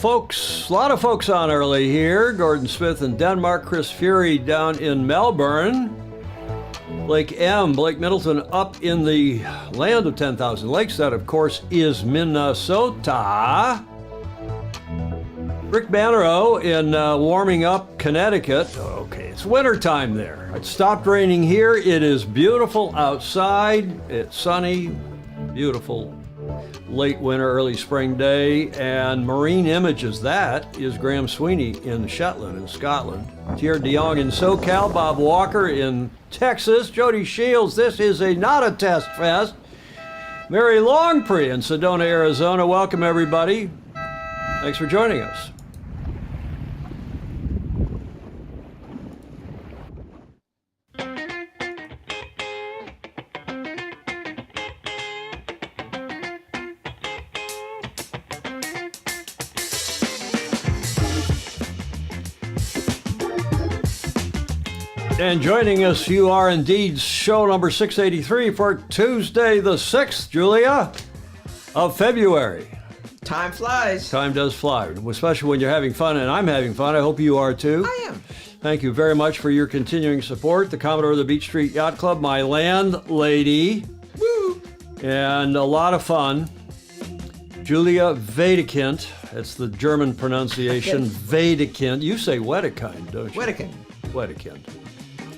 Folks, a lot of folks on early here. Gordon Smith in Denmark, Chris Fury down in Melbourne, Blake Middleton up in the land of 10,000 lakes. That, of course, is Minnesota. Rick Bannerow in warming up Connecticut. Okay, it's wintertime there. It stopped raining here. It is beautiful outside. It's sunny, beautiful late winter, early spring day. And Marine Images, that is Graham Sweeney in Shetland in Scotland. Thierry de Jong in SoCal, Bob Walker in Texas, Jody Shields, this is not a test fest. Mary Longpree in Sedona, Arizona. Welcome, everybody. Thanks for joining us. And joining us, you are indeed show number 683 for Tuesday the 6th, Julia, of February. Time flies. Time does fly, especially when you're having fun, and I'm having fun. I hope you are too. I am. Thank you very much for your continuing support. The Commodore of the Beach Street Yacht Club, my landlady. Woo! And a lot of fun. Julia Wedekind, that's the German pronunciation, Wedekind. You say Wedekind, don't you? Wedekind. Wedekind.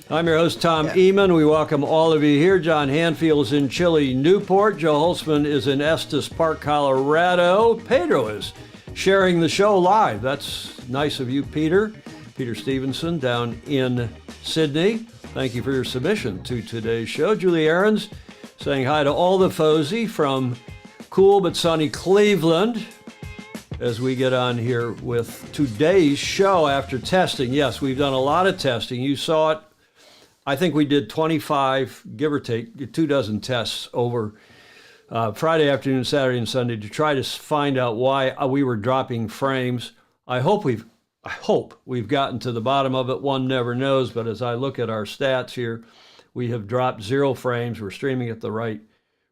I'm your host, Tom Eamon. We welcome all of you here. John Hanfield is in Chile, Newport. Joe Holtzman is in Estes Park, Colorado. Pedro is sharing the show live. That's nice of you, Peter. Peter Stevenson down in Sydney. Thank you for your submission to today's show. Julie Ahrens saying hi to all the Fozy from cool but sunny Cleveland as we get on here with today's show after testing. Yes, we've done a lot of testing. You saw it. I think we did 25, give or take, 24 tests over Friday afternoon, Saturday, and Sunday to try to find out why we were dropping frames. I hope we've gotten to the bottom of it. One never knows, but as I look at our stats here, we have dropped 0 frames. We're streaming at the right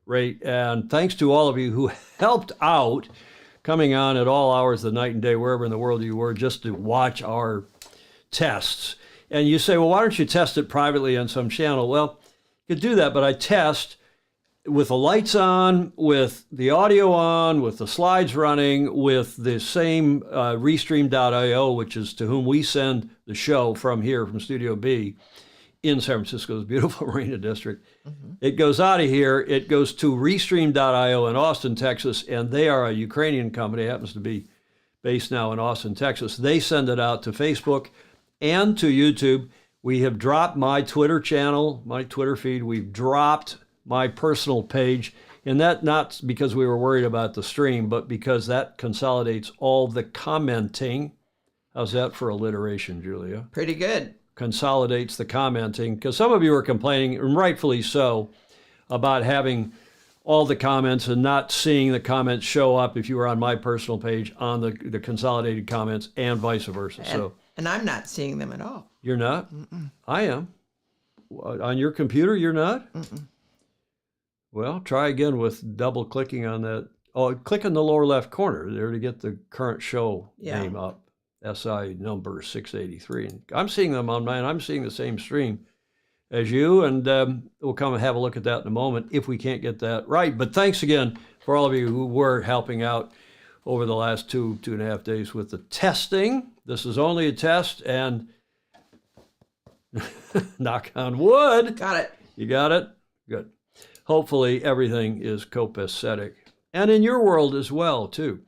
rate, and thanks to all of you who helped out, coming on at all hours of the night and day, wherever in the world you were, just to watch our tests. And you say, well, why don't you test it privately on some channel? Well, you could do that, but I test with the lights on, with the audio on, with the slides running, with the same Restream.io, which is to whom we send the show from here, from Studio B in San Francisco's beautiful Marina District. Mm-hmm. It goes out of here. It goes to Restream.io in Austin, Texas, and they are a Ukrainian company, happens to be based now in Austin, Texas. They send it out to Facebook and to YouTube. We have dropped my Twitter channel, my Twitter feed. We've dropped my personal page, and that not because we were worried about the stream, but because that consolidates all the commenting. How's that for alliteration, Julia? Pretty good. Consolidates the commenting, because some of you are complaining, and rightfully so, about having all the comments and not seeing the comments show up if you were on my personal page on the consolidated comments and vice versa. And I'm not seeing them at all. You're not? Mm-mm. I am. On your computer, you're not? Mm-mm. Well, try again with double clicking on that. Oh, click in the lower left corner there to get the current show name up. SI number 683. And I'm seeing them on mine. I'm seeing the same stream as you, and we'll come and have a look at that in a moment if we can't get that right. But thanks again for all of you who were helping out over the last two and a half days with the testing. This is only a test, and knock on wood. Got it. You got it? Good. Hopefully everything is copacetic. And in your world as well, too.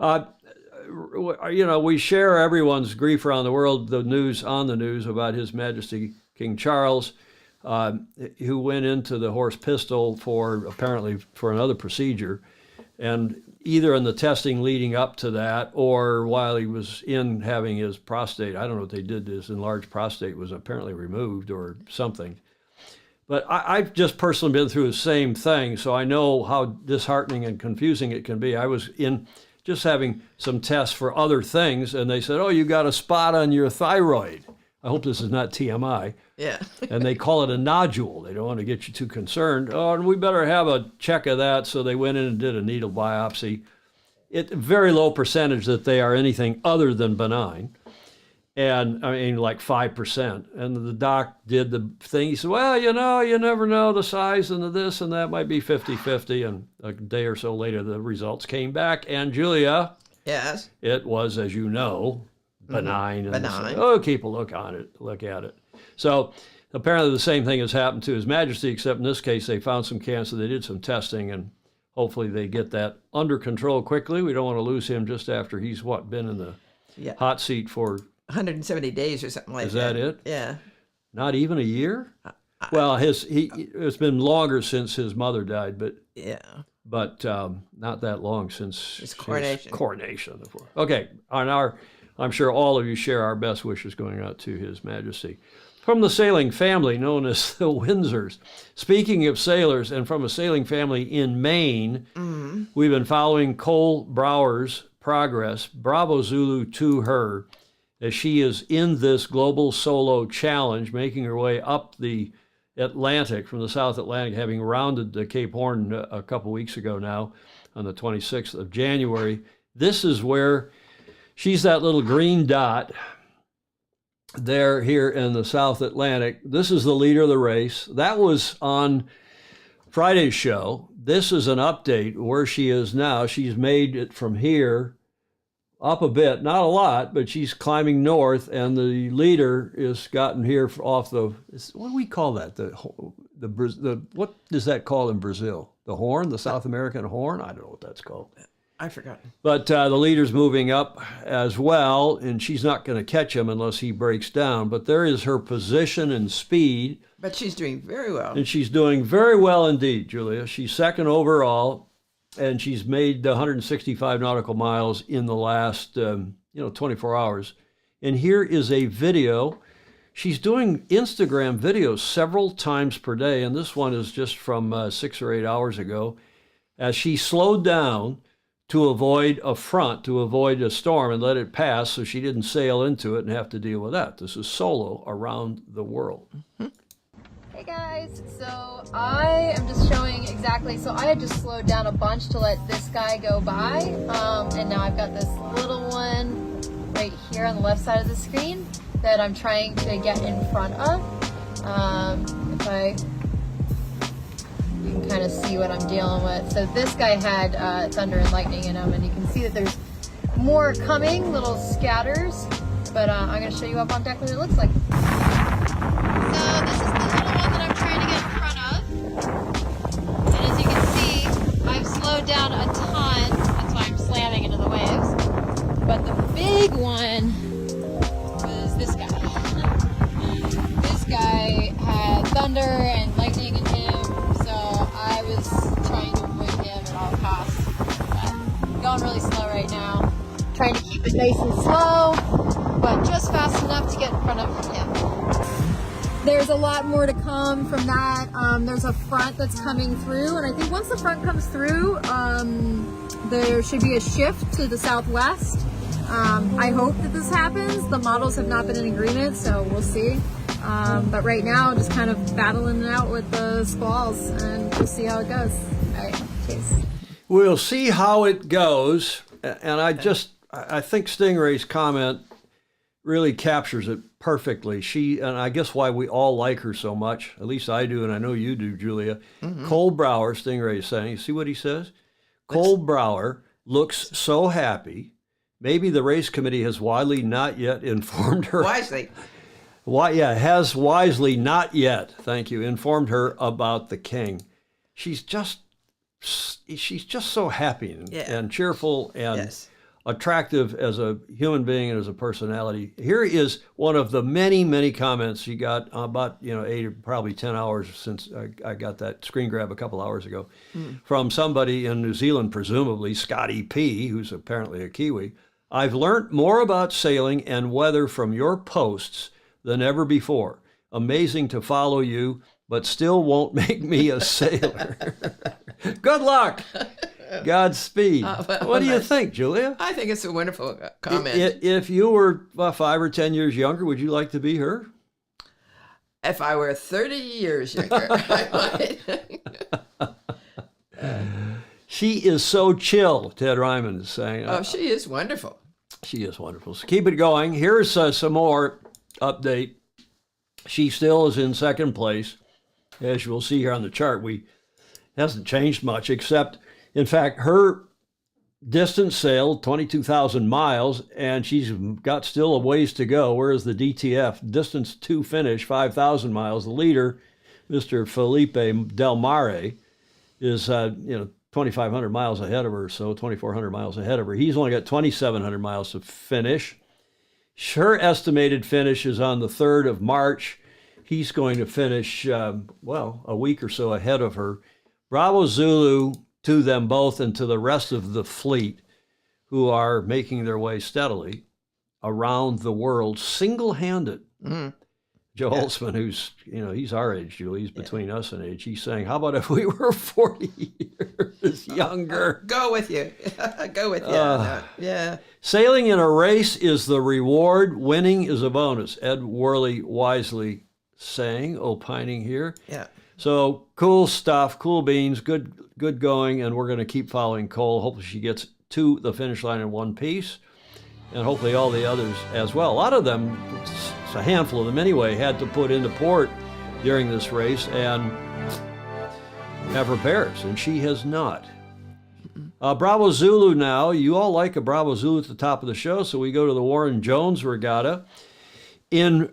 We share everyone's grief around the world, the news about His Majesty King Charles, who went into the horse pistol apparently for another procedure. And either in the testing leading up to that or while he was in having his prostate, I don't know what they did, his enlarged prostate was apparently removed or something. But I've just personally been through the same thing, so I know how disheartening and confusing it can be. I was in just having some tests for other things, and they said, oh, you got a spot on your thyroid. I hope this is not TMI. Yeah. And they call it a nodule. They don't want to get you too concerned. Oh, and we better have a check of that. So they went in and did a needle biopsy. It's very low percentage that they are anything other than benign. And I mean, like 5%. And the doc did the thing. He said, well, you know, you never know the size and the this and that might be 50-50. And a day or so later, the results came back. And Julia, Yes. it was, as you know, benign. And Benign. oh, keep a look at it. So apparently the same thing has happened to His Majesty, except in this case, they found some cancer. They did some testing, and hopefully they get that under control quickly. We don't want to lose him just after he's, been in the Yeah. hot seat for, 170 days or something like that. is that it? Yeah. Not even a year? Well, it's been longer since his mother died, Yeah. but not that long since His coronation. coronation. Okay, I'm sure all of you share our best wishes going out to His Majesty. From the sailing family known as the Windsors. Speaking of sailors, and from a sailing family in Maine, we've been following Cole Brower's progress. Bravo Zulu to her, as she is in this global solo challenge, making her way up the Atlantic, from the South Atlantic, having rounded the Cape Horn a couple weeks ago now, on the 26th of January. This is where she's that little green dot there here in the South Atlantic. This is the leader of the race. That was on Friday's show. This is an update where she is now. She's made it from here up a bit, not a lot, but she's climbing north, and the leader is gotten here off the, what do we call that? The what is that called in Brazil? The horn, the South American horn? I don't know what that's called. I forgot. But the leader's moving up as well, and she's not going to catch him unless he breaks down. But there is her position and speed. But she's doing very well. And she's doing very well indeed, Julia. She's second overall, and she's made 165 nautical miles in the last 24 hours. And here is a video. She's doing Instagram videos several times per day, and this one is just from 6 or 8 hours ago, as she slowed down to avoid a front, to avoid a storm, and let it pass so she didn't sail into it and have to deal with that. This is solo around the world. Hey guys, so I am just showing exactly, so I had just slowed down a bunch to let this guy go by, and now I've got this little one right here on the left side of the screen that I'm trying to get in front of. You can kind of see what I'm dealing with. So this guy had thunder and lightning in him, and you can see that there's more coming, little scatters, but I'm going to show you up on deck what it looks like. So this is the little one that I'm trying to get in front of, and as you can see, I've slowed down a ton, that's why I'm slamming into the waves, but the big one was this guy. This guy had thunder and lightning in him, so I was trying to avoid him at all costs, but going really slow right now, trying to keep it nice and slow, but just fast enough to get in front of him. There's a lot more to come from that. There's a front that's coming through, and I think once the front comes through, there should be a shift to the southwest. I hope that this happens. The models have not been in agreement, so we'll see. But right now, just kind of battling it out with the squalls, and we'll see how it goes. All right, cheers. We'll see how it goes, and I think Stingray's comment really captures it perfectly. And I guess why we all like her so much, at least I do, and I know you do, Julia. Cole Brower, Stingray is saying, you see what he says? Cole Brower looks so happy. Maybe the race committee has wisely not yet informed her. Wisely. Has wisely not yet, thank you, informed her about the king. She's just so happy and cheerful and attractive as a human being and as a personality. Here is one of the many, many comments she got about 8 or probably 10 hours since I got that screen grab a couple hours ago from somebody in New Zealand, presumably Scotty P, who's apparently a Kiwi. I've learned more about sailing and weather from your posts than ever before. Amazing to follow you. but still won't make me a sailor. Good luck. Godspeed. What do you think, Julia? I think it's a wonderful comment. If you were 5 or 10 years younger, would you like to be her? If I were 30 years younger, I might. She is so chill, Ted Ryman is saying. Oh, she is wonderful. She is wonderful. So keep it going. Here's some more update. She still is in second place. As you will see here on the chart, hasn't changed much, except, in fact, her distance sailed 22,000 miles, and she's got still a ways to go, whereas the DTF, distance to finish, 5,000 miles. The leader, Mr. Felipe Del Mare, is 2,500 miles ahead of her, so 2,400 miles ahead of her. He's only got 2,700 miles to finish. Her estimated finish is on the 3rd of March. He's going to finish, a week or so ahead of her. Bravo Zulu to them both and to the rest of the fleet, who are making their way steadily around the world single-handed. Mm-hmm. Joe Holtzman, who's, he's our age, Julie, he's between us in age. He's saying, how about if we were 40 years younger? Go with you. Go with you. Yeah. Sailing in a race is the reward. Winning is a bonus. Ed Worley wisely opining here. Yeah. So cool stuff, cool beans, good going, and we're going to keep following Cole. Hopefully she gets to the finish line in one piece, and hopefully all the others as well. A lot of them, a handful of them anyway, had to put into port during this race and have repairs, and she has not. Bravo Zulu now. You all like a Bravo Zulu at the top of the show, so we go to the Warren Jones Regatta in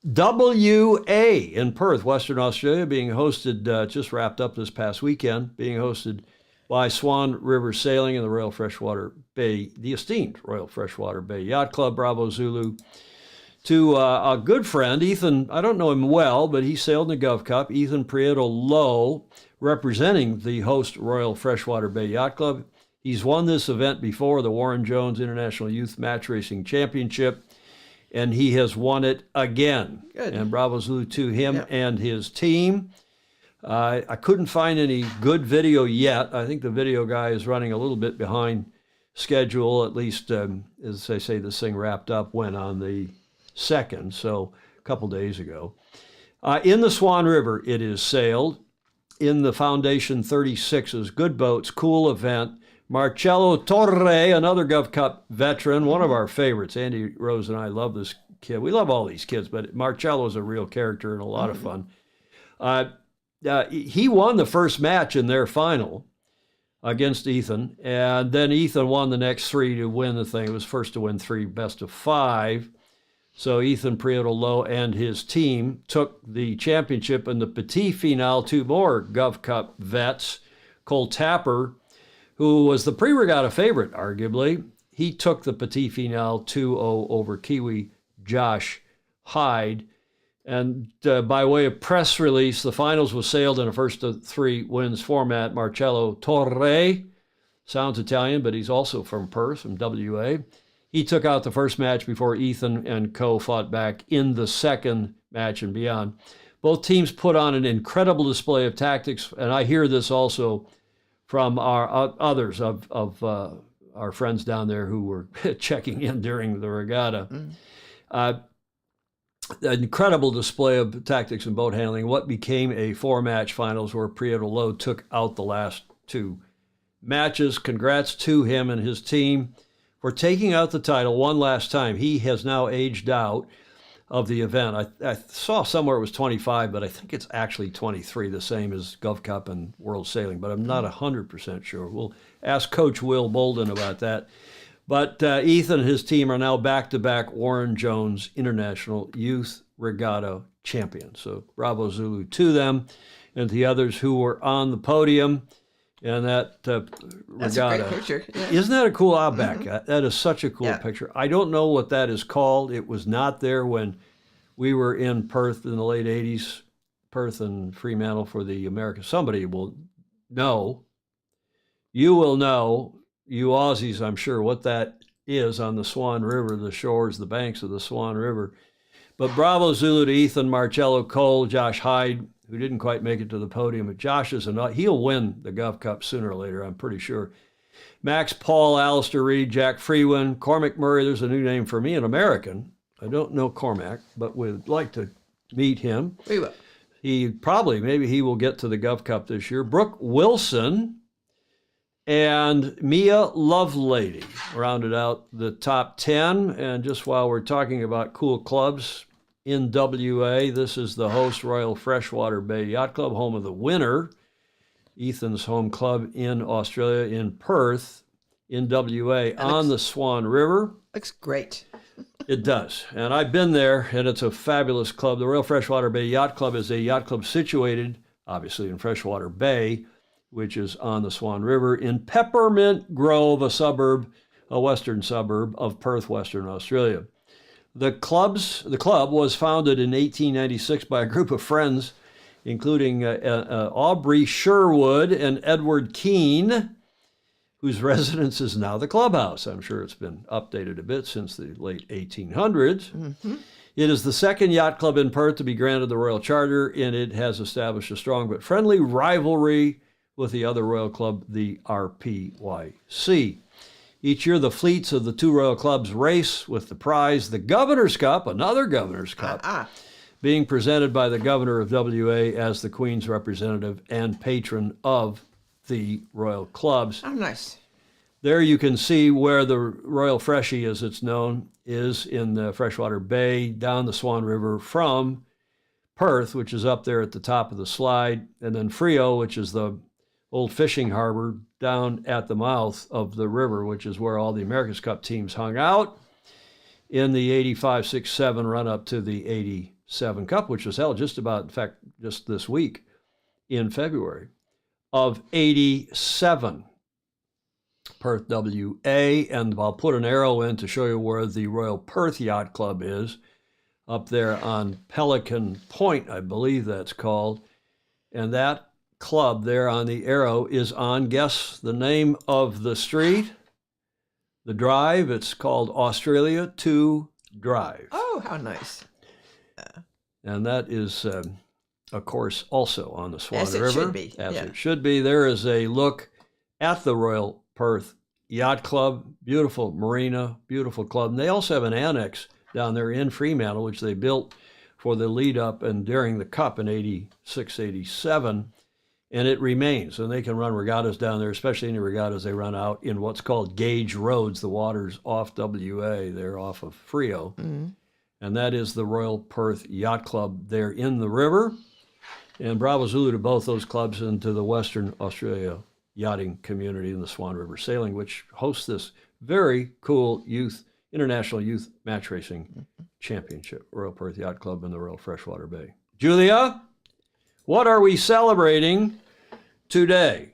WA in Perth, Western Australia, being hosted, just wrapped up this past weekend, being hosted by Swan River Sailing and the Royal Freshwater Bay, the esteemed Royal Freshwater Bay Yacht Club. Bravo Zulu to a good friend, Ethan. I don't know him well, but he sailed in the Gov Cup. Ethan Prieto Lowe, representing the host Royal Freshwater Bay Yacht Club. He's won this event before, the Warren Jones International Youth Match Racing Championship, and he has won it again. Good. And Bravo Zulu to him and his team. I couldn't find any good video yet. I think the video guy is running a little bit behind schedule, at least, as I say, this thing wrapped up when on the 2nd, so a couple days ago. In the Swan River, it is sailed. In the Foundation 36s, good boats, cool event. Marcello Torre, another Gov Cup veteran, one of our favorites. Andy Rose and I love this kid. We love all these kids, but Marcello is a real character and a lot of fun. He won the first match in their final against Ethan, and then Ethan won the next 3 to win the thing. It was first to win 3, best of 5. So Ethan Prieto Lowe and his team took the championship in the Petit Finale. 2 more Gov Cup vets. Cole Tapper, who was the pre-regatta favorite, arguably, he took the Petit Finale 2-0 over Kiwi Josh Hyde. And by way of press release, the finals was sailed in a first to 3 wins format. Marcello Torre, sounds Italian, but he's also from Perth, from WA. He took out the first match before Ethan and co fought back in the second match and beyond. Both teams put on an incredible display of tactics, and I hear this also from our others of our friends down there who were checking in during the regatta. An incredible display of tactics and boat handling. What became a 4-match finals where Prieto Lowe took out the last 2 matches. Congrats to him and his team for taking out the title one last time. He has now aged out of the event. I saw somewhere it was 25, but I think it's actually 23, the same as Gov Cup and World Sailing, but I'm not 100% sure. We'll ask Coach Will Bolden about that. But Ethan and his team are now back-to-back Warren Jones International Youth Regatta champions. So bravo Zulu to them and the others who were on the podium. And that That's regatta. a great picture. Yeah. Isn't that a cool outback? That is such a cool picture. I don't know what that is called. It was not there when we were in Perth in the late 80s, Perth and Fremantle for the America. Somebody will know. You will know, you Aussies, I'm sure, what that is on the Swan River, the shores, the banks of the Swan River. But bravo Zulu to Ethan, Marcello, Cole, Josh Hyde, who didn't quite make it to the podium, but Josh is he'll win the Gov Cup sooner or later, I'm pretty sure. Max Paul, Alistair Reed, Jack Freeman, Cormac Murray. There's a new name for me, an American. I don't know Cormac, but we'd like to meet him. We will. Maybe he will get to the Gov Cup this year. Brooke Wilson and Mia Lovelady rounded out the top 10. And just while we're talking about cool clubs in WA, this is the host Royal Freshwater Bay Yacht Club, home of the winner, Ethan's home club in Australia, in Perth, in WA, on the Swan River. Looks great. It does. And I've been there, and it's a fabulous club. The Royal Freshwater Bay Yacht Club is a yacht club situated, obviously, in Freshwater Bay, which is on the Swan River, in Peppermint Grove, a western suburb of Perth, Western Australia. The club was founded in 1896 by a group of friends, including Aubrey Sherwood and Edward Keane, whose residence is now the clubhouse. I'm sure it's been updated a bit since the late 1800s. Mm-hmm. It is the second yacht club in Perth to be granted the Royal Charter, and it has established a strong but friendly rivalry with the other Royal Club, the RPYC. Each year, the fleets of the two Royal Clubs race with the prize, the Governor's Cup, another Governor's Cup, being presented by the Governor of WA as the Queen's representative and patron of the Royal Clubs. Oh, nice. There you can see where the Royal Freshie, as it's known, is in the Freshwater Bay, down the Swan River from Perth, which is up there at the top of the slide, and then Frio, which is the old fishing harbor, down at the mouth of the river, which is where all the America's Cup teams hung out in the 85, 6, 7 run up to the 87 Cup, which was held just this week in February of 87. Perth, WA, and I'll put an arrow in to show you where the Royal Perth Yacht Club is, up there on Pelican Point, I believe that's called. And that club there on the arrow is on, guess the name of the street, the drive. It's called Australia 2 Drive. Oh, how nice. And that is, of course, also on the Swan River. As it should be. As it should be. There is a look at the Royal Perth Yacht Club. Beautiful marina, beautiful club. And they also have an annex down there in Fremantle, which they built for the lead up and during the Cup in 86, 87. And it remains. And they can run regattas down there, especially any regattas they run out in what's called gauge roads. The water's off WA. They're off of Frio. Mm-hmm. And that is the Royal Perth Yacht Club there in the river. And Bravo Zulu to both those clubs and to the Western Australia yachting community in the Swan River Sailing, which hosts this very cool international youth match racing championship, Royal Perth Yacht Club in the Royal Freshwater Bay. Julia, what are we celebrating today?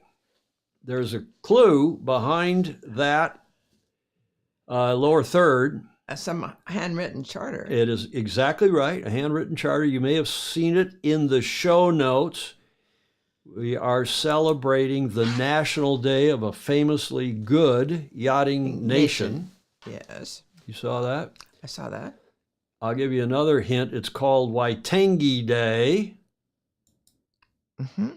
There's a clue behind that lower third. Some handwritten charter. It is exactly right, a handwritten charter. You may have seen it in the show notes. We are celebrating the National Day of a famously good yachting nation. Yes. You saw that? I saw that. I'll give you another hint. It's called Waitangi Day. Mm-hmm.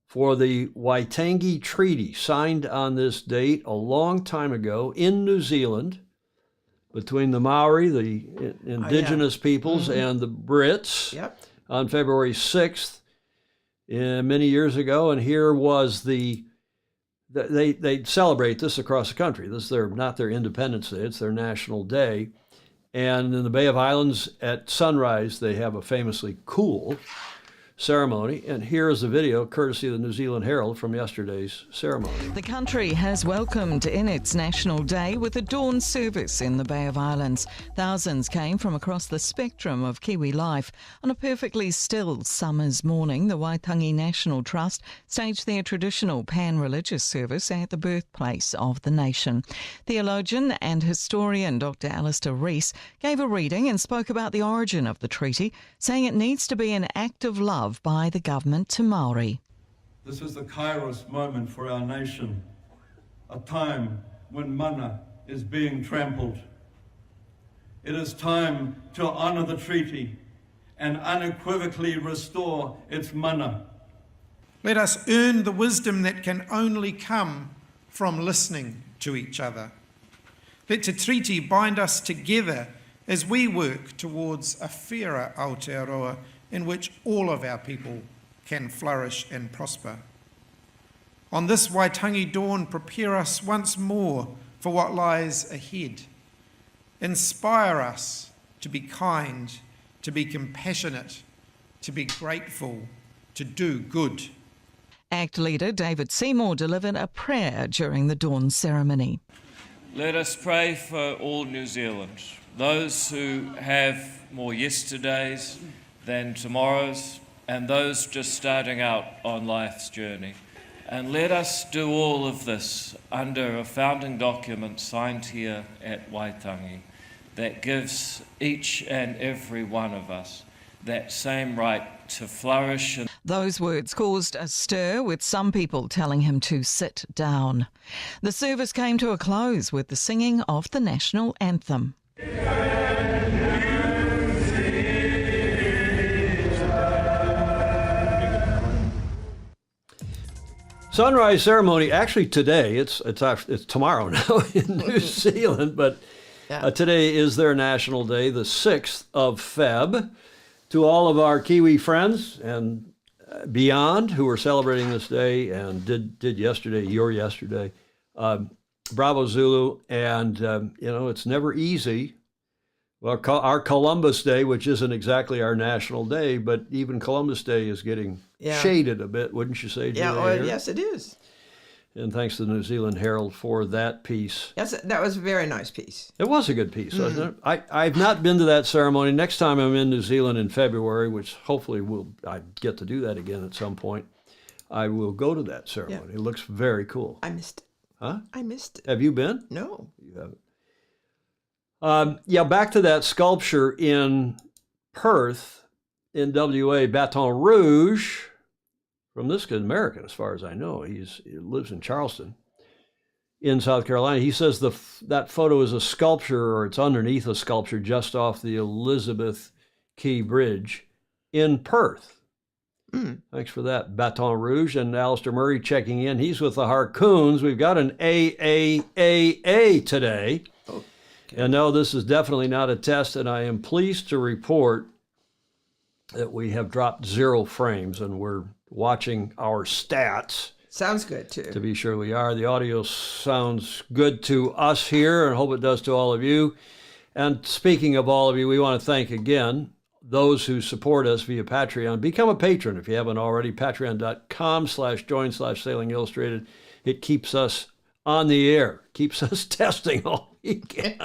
For the Waitangi Treaty, signed on this date a long time ago in New Zealand, between the Maori, the indigenous peoples, and the Brits on February 6th, many years ago. And here was they celebrate this across the country. This is not their Independence Day, it's their National Day. And in the Bay of Islands at sunrise, they have a famously cool ceremony. And here is the video, courtesy of the New Zealand Herald, from yesterday's ceremony. The country has welcomed in its National Day with a dawn service in the Bay of Islands. Thousands came from across the spectrum of Kiwi life. On a perfectly still summer's morning, the Waitangi National Trust staged their traditional pan-religious service at the birthplace of the nation. Theologian and historian Dr. Alistair Rees gave a reading and spoke about the origin of the treaty, saying it needs to be an act of love by the government to Maori. This is the Kairos moment for our nation, a time when mana is being trampled. It is time to honour the treaty and unequivocally restore its mana. Let us earn the wisdom that can only come from listening to each other. Let Te Treaty bind us together as we work towards a fairer Aotearoa in which all of our people can flourish and prosper. On this Waitangi dawn, prepare us once more for what lies ahead. Inspire us to be kind, to be compassionate, to be grateful, to do good. ACT leader David Seymour delivered a prayer during the dawn ceremony. Let us pray for all New Zealand, those who have more yesterdays than tomorrows, and those just starting out on life's journey. And let us do all of this under a founding document signed here at Waitangi that gives each and every one of us that same right to flourish. Those words caused a stir, with some people telling him to sit down. The service came to a close with the singing of the national anthem. Sunrise ceremony, actually today, it's tomorrow now in New Zealand, but today is their national day, the 6th of Feb. To all of our Kiwi friends and beyond who are celebrating this day and did yesterday, your yesterday, Bravo Zulu, and it's never easy. Well, our Columbus Day, which isn't exactly our national day, but even Columbus Day is getting shaded a bit, wouldn't you say, Yeah, Julia? yes, it is. And thanks to the New Zealand Herald for that piece. Yes, that was a very nice piece. It was a good piece, wasn't it? I've not been to that ceremony. Next time I'm in New Zealand in February, which hopefully I get to do that again at some point, I will go to that ceremony. It looks very cool. I missed it. Huh? I missed it. Have you been? No. You haven't. Back to that sculpture in Perth, in WA, Baton Rouge, from this kid, American, as far as I know. He lives in Charleston, in South Carolina. He says that photo is a sculpture, or it's underneath a sculpture just off the Elizabeth Key Bridge in Perth. Thanks for that, Baton Rouge. And Alistair Murray checking in. He's with the Harcoons. We've got an AAAA today. And no, this is definitely not a test, and I am pleased to report that we have dropped 0 frames, and we're watching our stats. Sounds good, too. To be sure we are. The audio sounds good to us here, and I hope it does to all of you. And speaking of all of you, we want to thank again those who support us via Patreon. Become a patron if you haven't already. Patreon.com/join/Sailing Illustrated. It keeps us on the air, keeps us testing all weekend.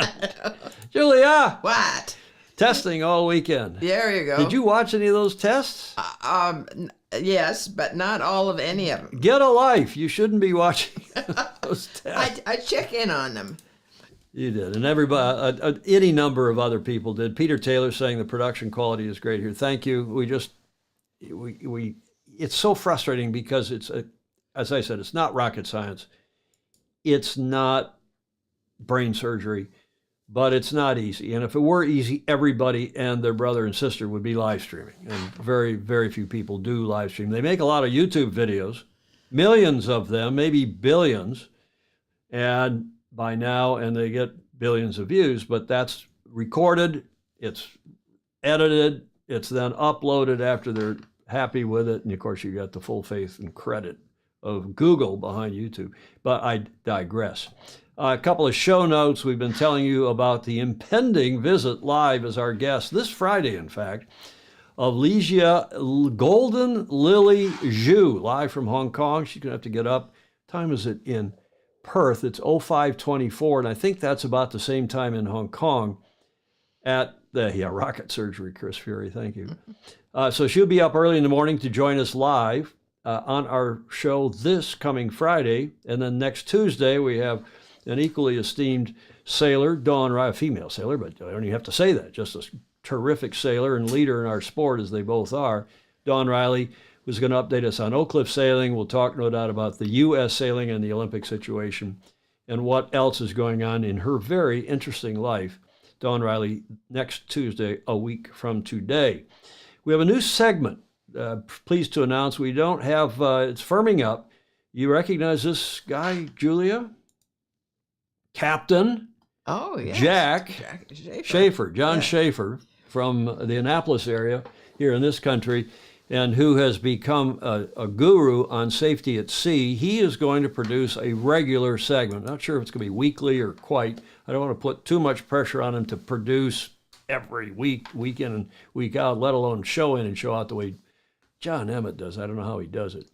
Julia! What? Testing all weekend. There you go. Did you watch any of those tests? Yes, but not all of any of them. Get a life. You shouldn't be watching those tests. I check in on them. You did, and everybody, any number of other people did. Peter Taylor saying the production quality is great here. Thank you. We it's so frustrating because as I said, it's not rocket science. It's not brain surgery, but it's not easy. And if it were easy, everybody and their brother and sister would be live streaming. And very, very few people do live stream. They make a lot of YouTube videos, millions of them, maybe billions, and by now, and they get billions of views, but that's recorded, it's edited, it's then uploaded after they're happy with it. And of course, you got the full faith and credit of Google behind YouTube. But I digress. A couple of show notes. We've been telling you about the impending visit live as our guest this Friday, in fact, of Legia Golden Lily Zhu, live from Hong Kong. She's going to have to get up. What time is it in Perth? It's 05:24, and I think that's about the same time in Hong Kong at the rocket surgery, Chris Fury. Thank you. So she'll be up early in the morning to join us live on our show this coming Friday. And then next Tuesday, we have an equally esteemed sailor, Dawn Riley, a female sailor, but I don't even have to say that, just a terrific sailor and leader in our sport, as they both are. Dawn Riley was going to update us on Oak Cliff sailing. We'll talk, no doubt, about the U.S. sailing and the Olympic situation and what else is going on in her very interesting life. Dawn Riley next Tuesday, a week from today. We have a new segment. Pleased to announce we don't have, it's firming up. You recognize this guy, Julia? Captain Oh, yeah. Jack Schaefer, John Yeah. Schaefer from the Annapolis area here in this country, and who has become a guru on safety at sea. He is going to produce a regular segment. Not sure if it's going to be weekly or quite. I don't want to put too much pressure on him to produce every week, week in and week out, let alone show in and show out the way John Emmett does. I don't know how he does it.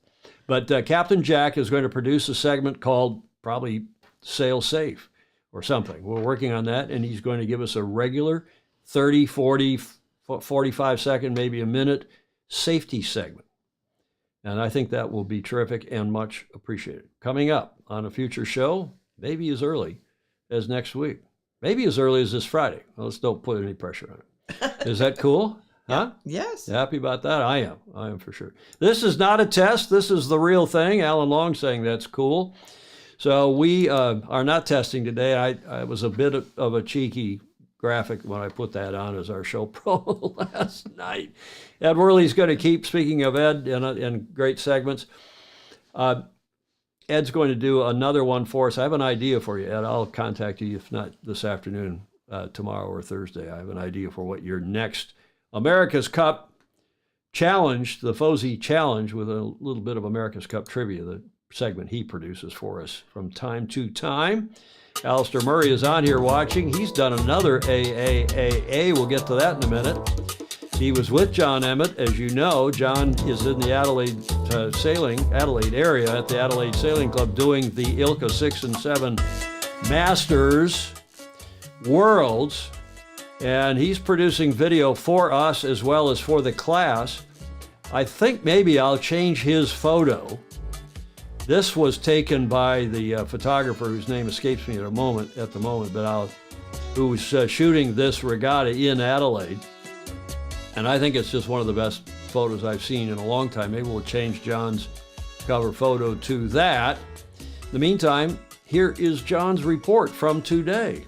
But Captain Jack is going to produce a segment called probably Sail Safe or something. We're working on that, and he's going to give us a regular 30, 40, 45 second, maybe a minute safety segment. And I think that will be terrific and much appreciated. Coming up on a future show, maybe as early as next week. Maybe as early as this Friday. Well, let's don't put any pressure on it. Is that cool? Huh? Yes. Happy about that? I am for sure. This is not a test. This is the real thing. Alan Long saying that's cool. So we are not testing today. I was a bit of a cheeky graphic when I put that on as our show pro last night. Ed Worley's going to keep, speaking of Ed and great segments, Ed's going to do another one for us. I have an idea for you, Ed. I'll contact you, if not this afternoon, tomorrow or Thursday. I have an idea for what your next America's Cup challenge, the Fozzie Challenge, with a little bit of America's Cup trivia, the segment he produces for us from time to time. Alistair Murray is on here watching. He's done another AAAA. We'll get to that in a minute. He was with John Emmett. As you know, John is in the Adelaide area at the Adelaide Sailing Club doing the ILCA 6 and 7 Masters Worlds. And he's producing video for us as well as for the class. I think maybe I'll change his photo. This was taken by the photographer whose name escapes me at the moment, but who was shooting this regatta in Adelaide. And I think it's just one of the best photos I've seen in a long time. Maybe we'll change John's cover photo to that. In the meantime, here is John's report from today.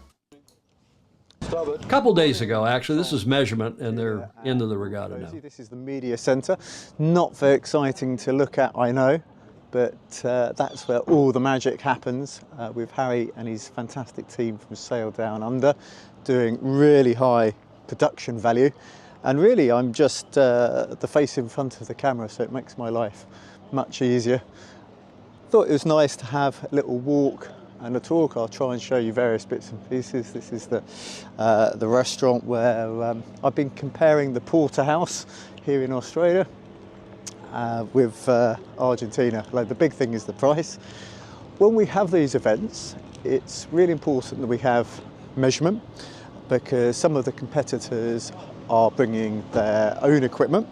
A couple days ago, actually. This is measurement, and they're into the regatta now. This is the media centre. Not very exciting to look at, I know, but that's where all the magic happens with Harry and his fantastic team from Sail Down Under, doing really high production value. And really, I'm just the face in front of the camera, so it makes my life much easier. Thought it was nice to have a little walk and a talk. I'll try and show you various bits and pieces. This is the restaurant where I've been comparing the porterhouse here in Australia with Argentina. Like, the big thing is the price. When we have these events, it's really important that we have measurement, because some of the competitors are bringing their own equipment,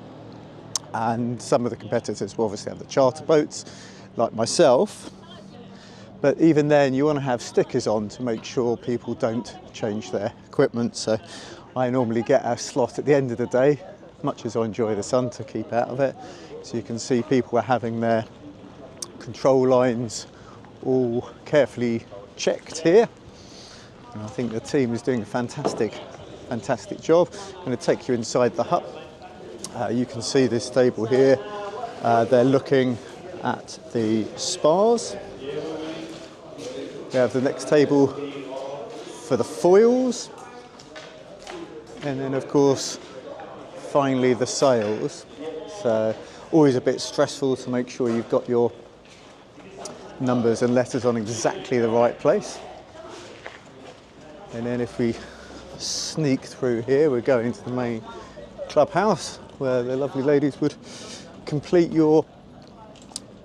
and some of the competitors will obviously have the charter boats, like myself. But even then, you want to have stickers on to make sure people don't change their equipment. So I normally get a slot at the end of the day, much as I enjoy the sun, to keep out of it. So you can see people are having their control lines all carefully checked here. And I think the team is doing a fantastic job. I'm going to take you inside the hut. You can see this table here. They're looking at the spars. We have the next table for the foils, and then of course finally the sails. So always a bit stressful to make sure you've got your numbers and letters on exactly the right place. And then if we sneak through here, we're going to the main clubhouse where the lovely ladies would complete your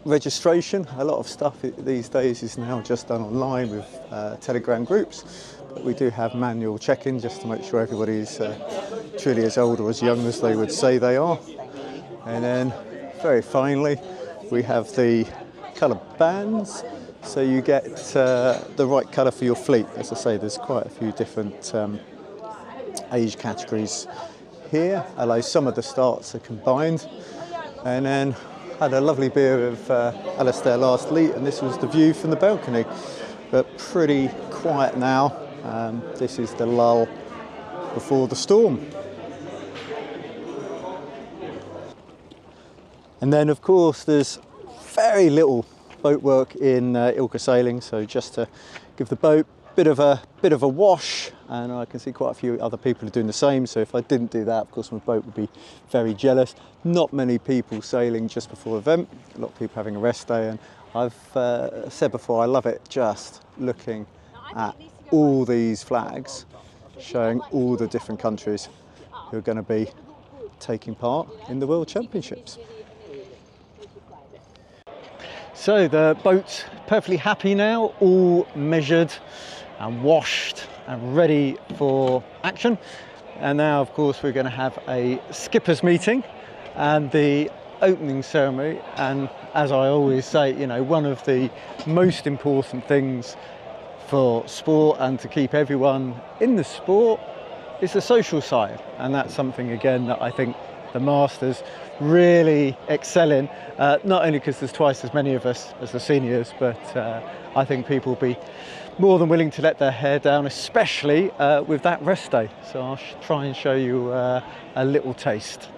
registration. A lot of stuff these days is now just done online with Telegram groups, but we do have manual check-in just to make sure everybody's truly as old or as young as they would say they are. And then very finally we have the colour bands, so you get the right colour for your fleet. As I say, there's quite a few different age categories here, although some of the starts are combined. And then had a lovely beer of Alistair last night, and this was the view from the balcony. But pretty quiet now. This is the lull before the storm. And then of course there's very little boat work in Ilka sailing, so just to give the boat bit of a wash, and I can see quite a few other people are doing the same. So if I didn't do that, of course my boat would be very jealous. Not many people sailing just before the event, a lot of people having a rest day, and I've said before, I love it just looking at all these flags showing all the different countries who are going to be taking part in the World Championships. So the boat's perfectly happy now, all measured and washed and ready for action. And now, of course, we're going to have a skippers meeting and the opening ceremony. And as I always say, you know, one of the most important things for sport and to keep everyone in the sport is the social side. And that's something, again, that I think the Masters really excel in, not only because there's twice as many of us as the seniors, but I think people will be more than willing to let their hair down, especially with that rest day. So I'll try and show you a little taste.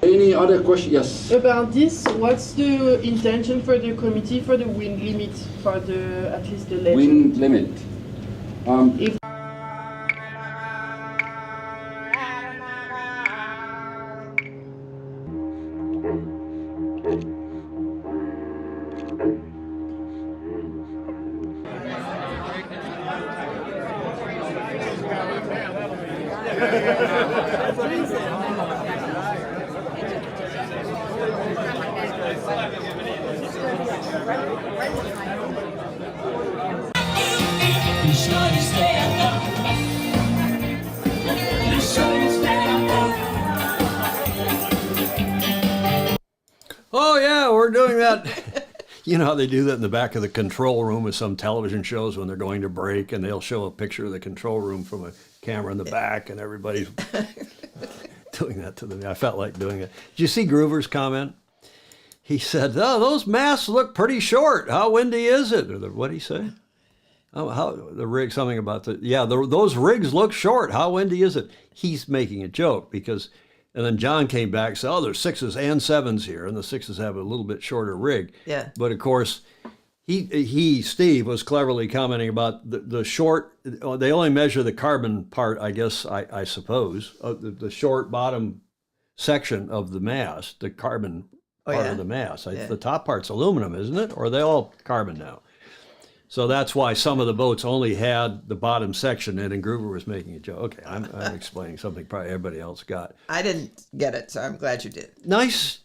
Any other question? Yes. About this, what's the intention for the committee for the wind limit for the at least the legend? Wind limit. If Oh yeah, we're doing that. You know how they do that in the back of the control room with some television shows when they're going to break, and they'll show a picture of the control room from a camera in the back, and everybody's doing that to them. I felt like doing it. Did you see Groover's comment? He said, "Oh, those masts look pretty short. How windy is it?" Or what did he say? Oh, how the rig? Something about those rigs look short. How windy is it? He's making a joke because. And then John came back and said, "Oh, there's 6s and 7s here, and the 6s have a little bit shorter rig." Yeah. But of course, Steve was cleverly commenting about the short. They only measure the carbon part, I guess, I suppose, the short bottom section of the mast, the carbon part of the mast. The top part's aluminum, isn't it? Or are they all carbon now? So that's why some of the boats only had the bottom section in, and Groover was making a joke. Okay, I'm explaining something probably everybody else got. I didn't get it, so I'm glad you did. Nice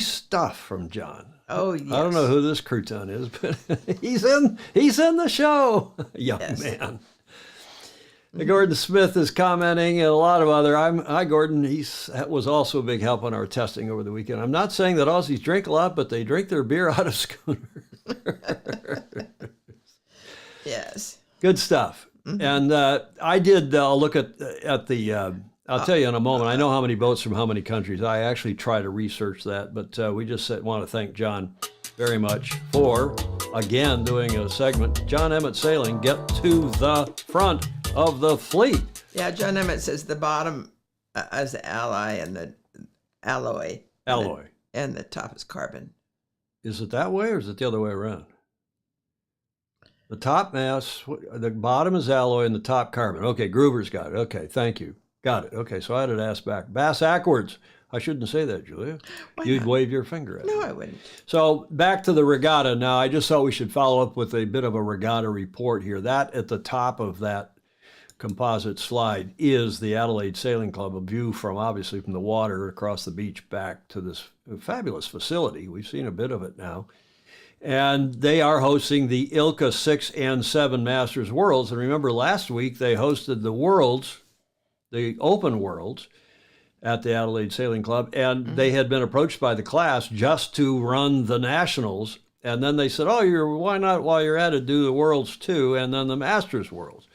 stuff from John. Oh, yes. I don't know who this crouton is, but he's in the show, young man. Gordon Smith is commenting, and a lot of other. Hi, Gordon. He was also a big help on our testing over the weekend. I'm not saying that Aussies drink a lot, but they drink their beer out of schooners. Yes. Good stuff. Mm-hmm. And I did look at the. I'll tell you in a moment. I know how many boats from how many countries. I actually try to research that, but we just want to thank John very much for again doing a segment. John Emmett Sailing, get to the front of the fleet. Yeah, John Emmett says the bottom is ally and the alloy. And the top is carbon. Is it that way or is it the other way around? The top mass, the bottom is alloy and the top carbon. Okay, Groover's got it. Okay, thank you. Got it. Okay, so I had it asked back. Bass-ackwards. I shouldn't say that, Julia. You'd wave your finger at me. No, I wouldn't. So back to the regatta now. I just thought we should follow up with a bit of a regatta report here. That at the top of that composite slide is the Adelaide Sailing Club, a view from obviously from the water across the beach back to this fabulous facility. We've seen a bit of it now. And they are hosting the ILCA 6 and 7 Masters Worlds. And remember last week they hosted the Worlds, the Open Worlds, at the Adelaide Sailing Club. And they had been approached by the class just to run the Nationals. And then they said, why not, while you're at it, do the Worlds too, and then the Masters Worlds.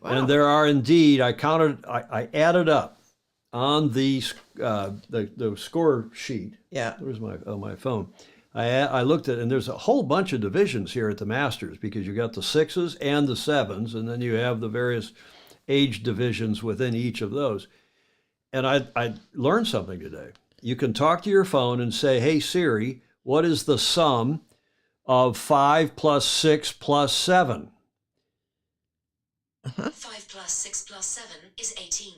Wow. And there are indeed, I added up on the score sheet. Yeah. Where's my phone? I looked at it, and there's a whole bunch of divisions here at the Masters because you got the 6s and the 7s, and then you have the various age divisions within each of those. And I learned something today. you can talk to your phone and say, hey, Siri, what is the sum of 5 plus 6 plus 7? 5 plus 6 plus 7 is 18.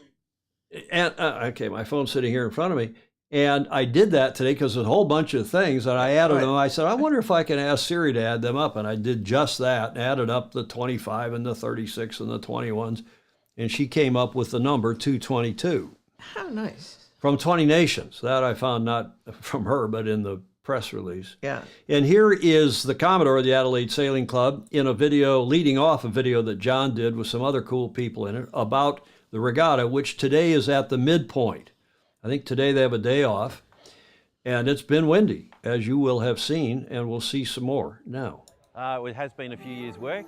And okay, my phone's sitting here in front of me. And I did that today because there's a whole bunch of things, and I added them. I said, I wonder if I can ask Siri to add them up. And I did just that, and added up the 25 and the 36 and the 21s. And she came up with the number 222. How nice. From 20 Nations. That I found not from her, but in the press release. Yeah. And here is the Commodore of the Adelaide Sailing Club in a video, leading off a video that John did with some other cool people in it about the regatta, which today is at the midpoint. I think today they have a day off, and it's been windy, as you will have seen, and we'll see some more now. It has been a few years' work.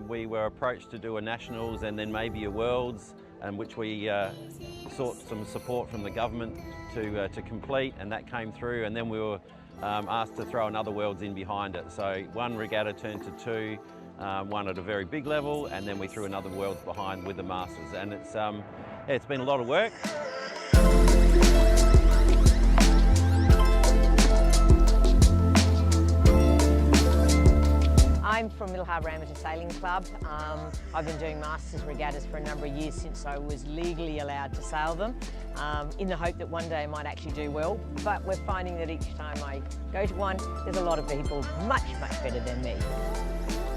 We were approached to do a Nationals and then maybe a Worlds, which we sought some support from the government to complete, and that came through, and then we were asked to throw another Worlds in behind it. So one regatta turned to two, one at a very big level, and then we threw another Worlds behind with the Masters, and it's been a lot of work. I'm from Middle Harbour Amateur Sailing Club. I've been doing Masters regattas for a number of years since I was legally allowed to sail them, in the hope that one day I might actually do well. But we're finding that each time I go to one, there's a lot of people much, much better than me.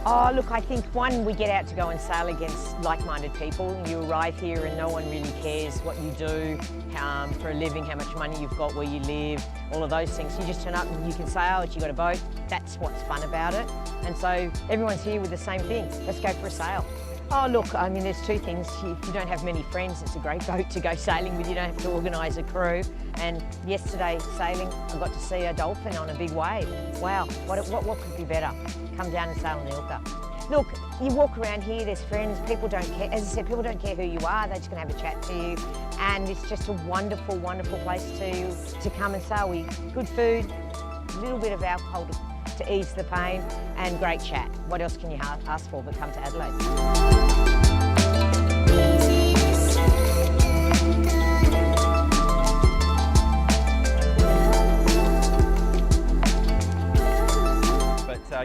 Oh, look, I think one, we get out to go and sail against like-minded people. You arrive here and no one really cares what you do for a living, how much money you've got, where you live, all of those things. You just turn up and you can sail, you've got a boat. That's what's fun about it. And so everyone's here with the same thing. Let's go for a sail. Oh, look, I mean, there's two things. If you don't have many friends, it's a great boat to go sailing with. You don't have to organise a crew. And yesterday, sailing, I got to see a dolphin on a big wave. Wow, what could be better? Come down and sail on the Ilka. Look, you walk around here, there's friends, people don't care. As I said, people don't care who you are, they're just going to have a chat to you. And it's just a wonderful, wonderful place to come and sail with good food, a little bit of alcohol to ease the pain, and great chat. What else can you ask for but come to Adelaide?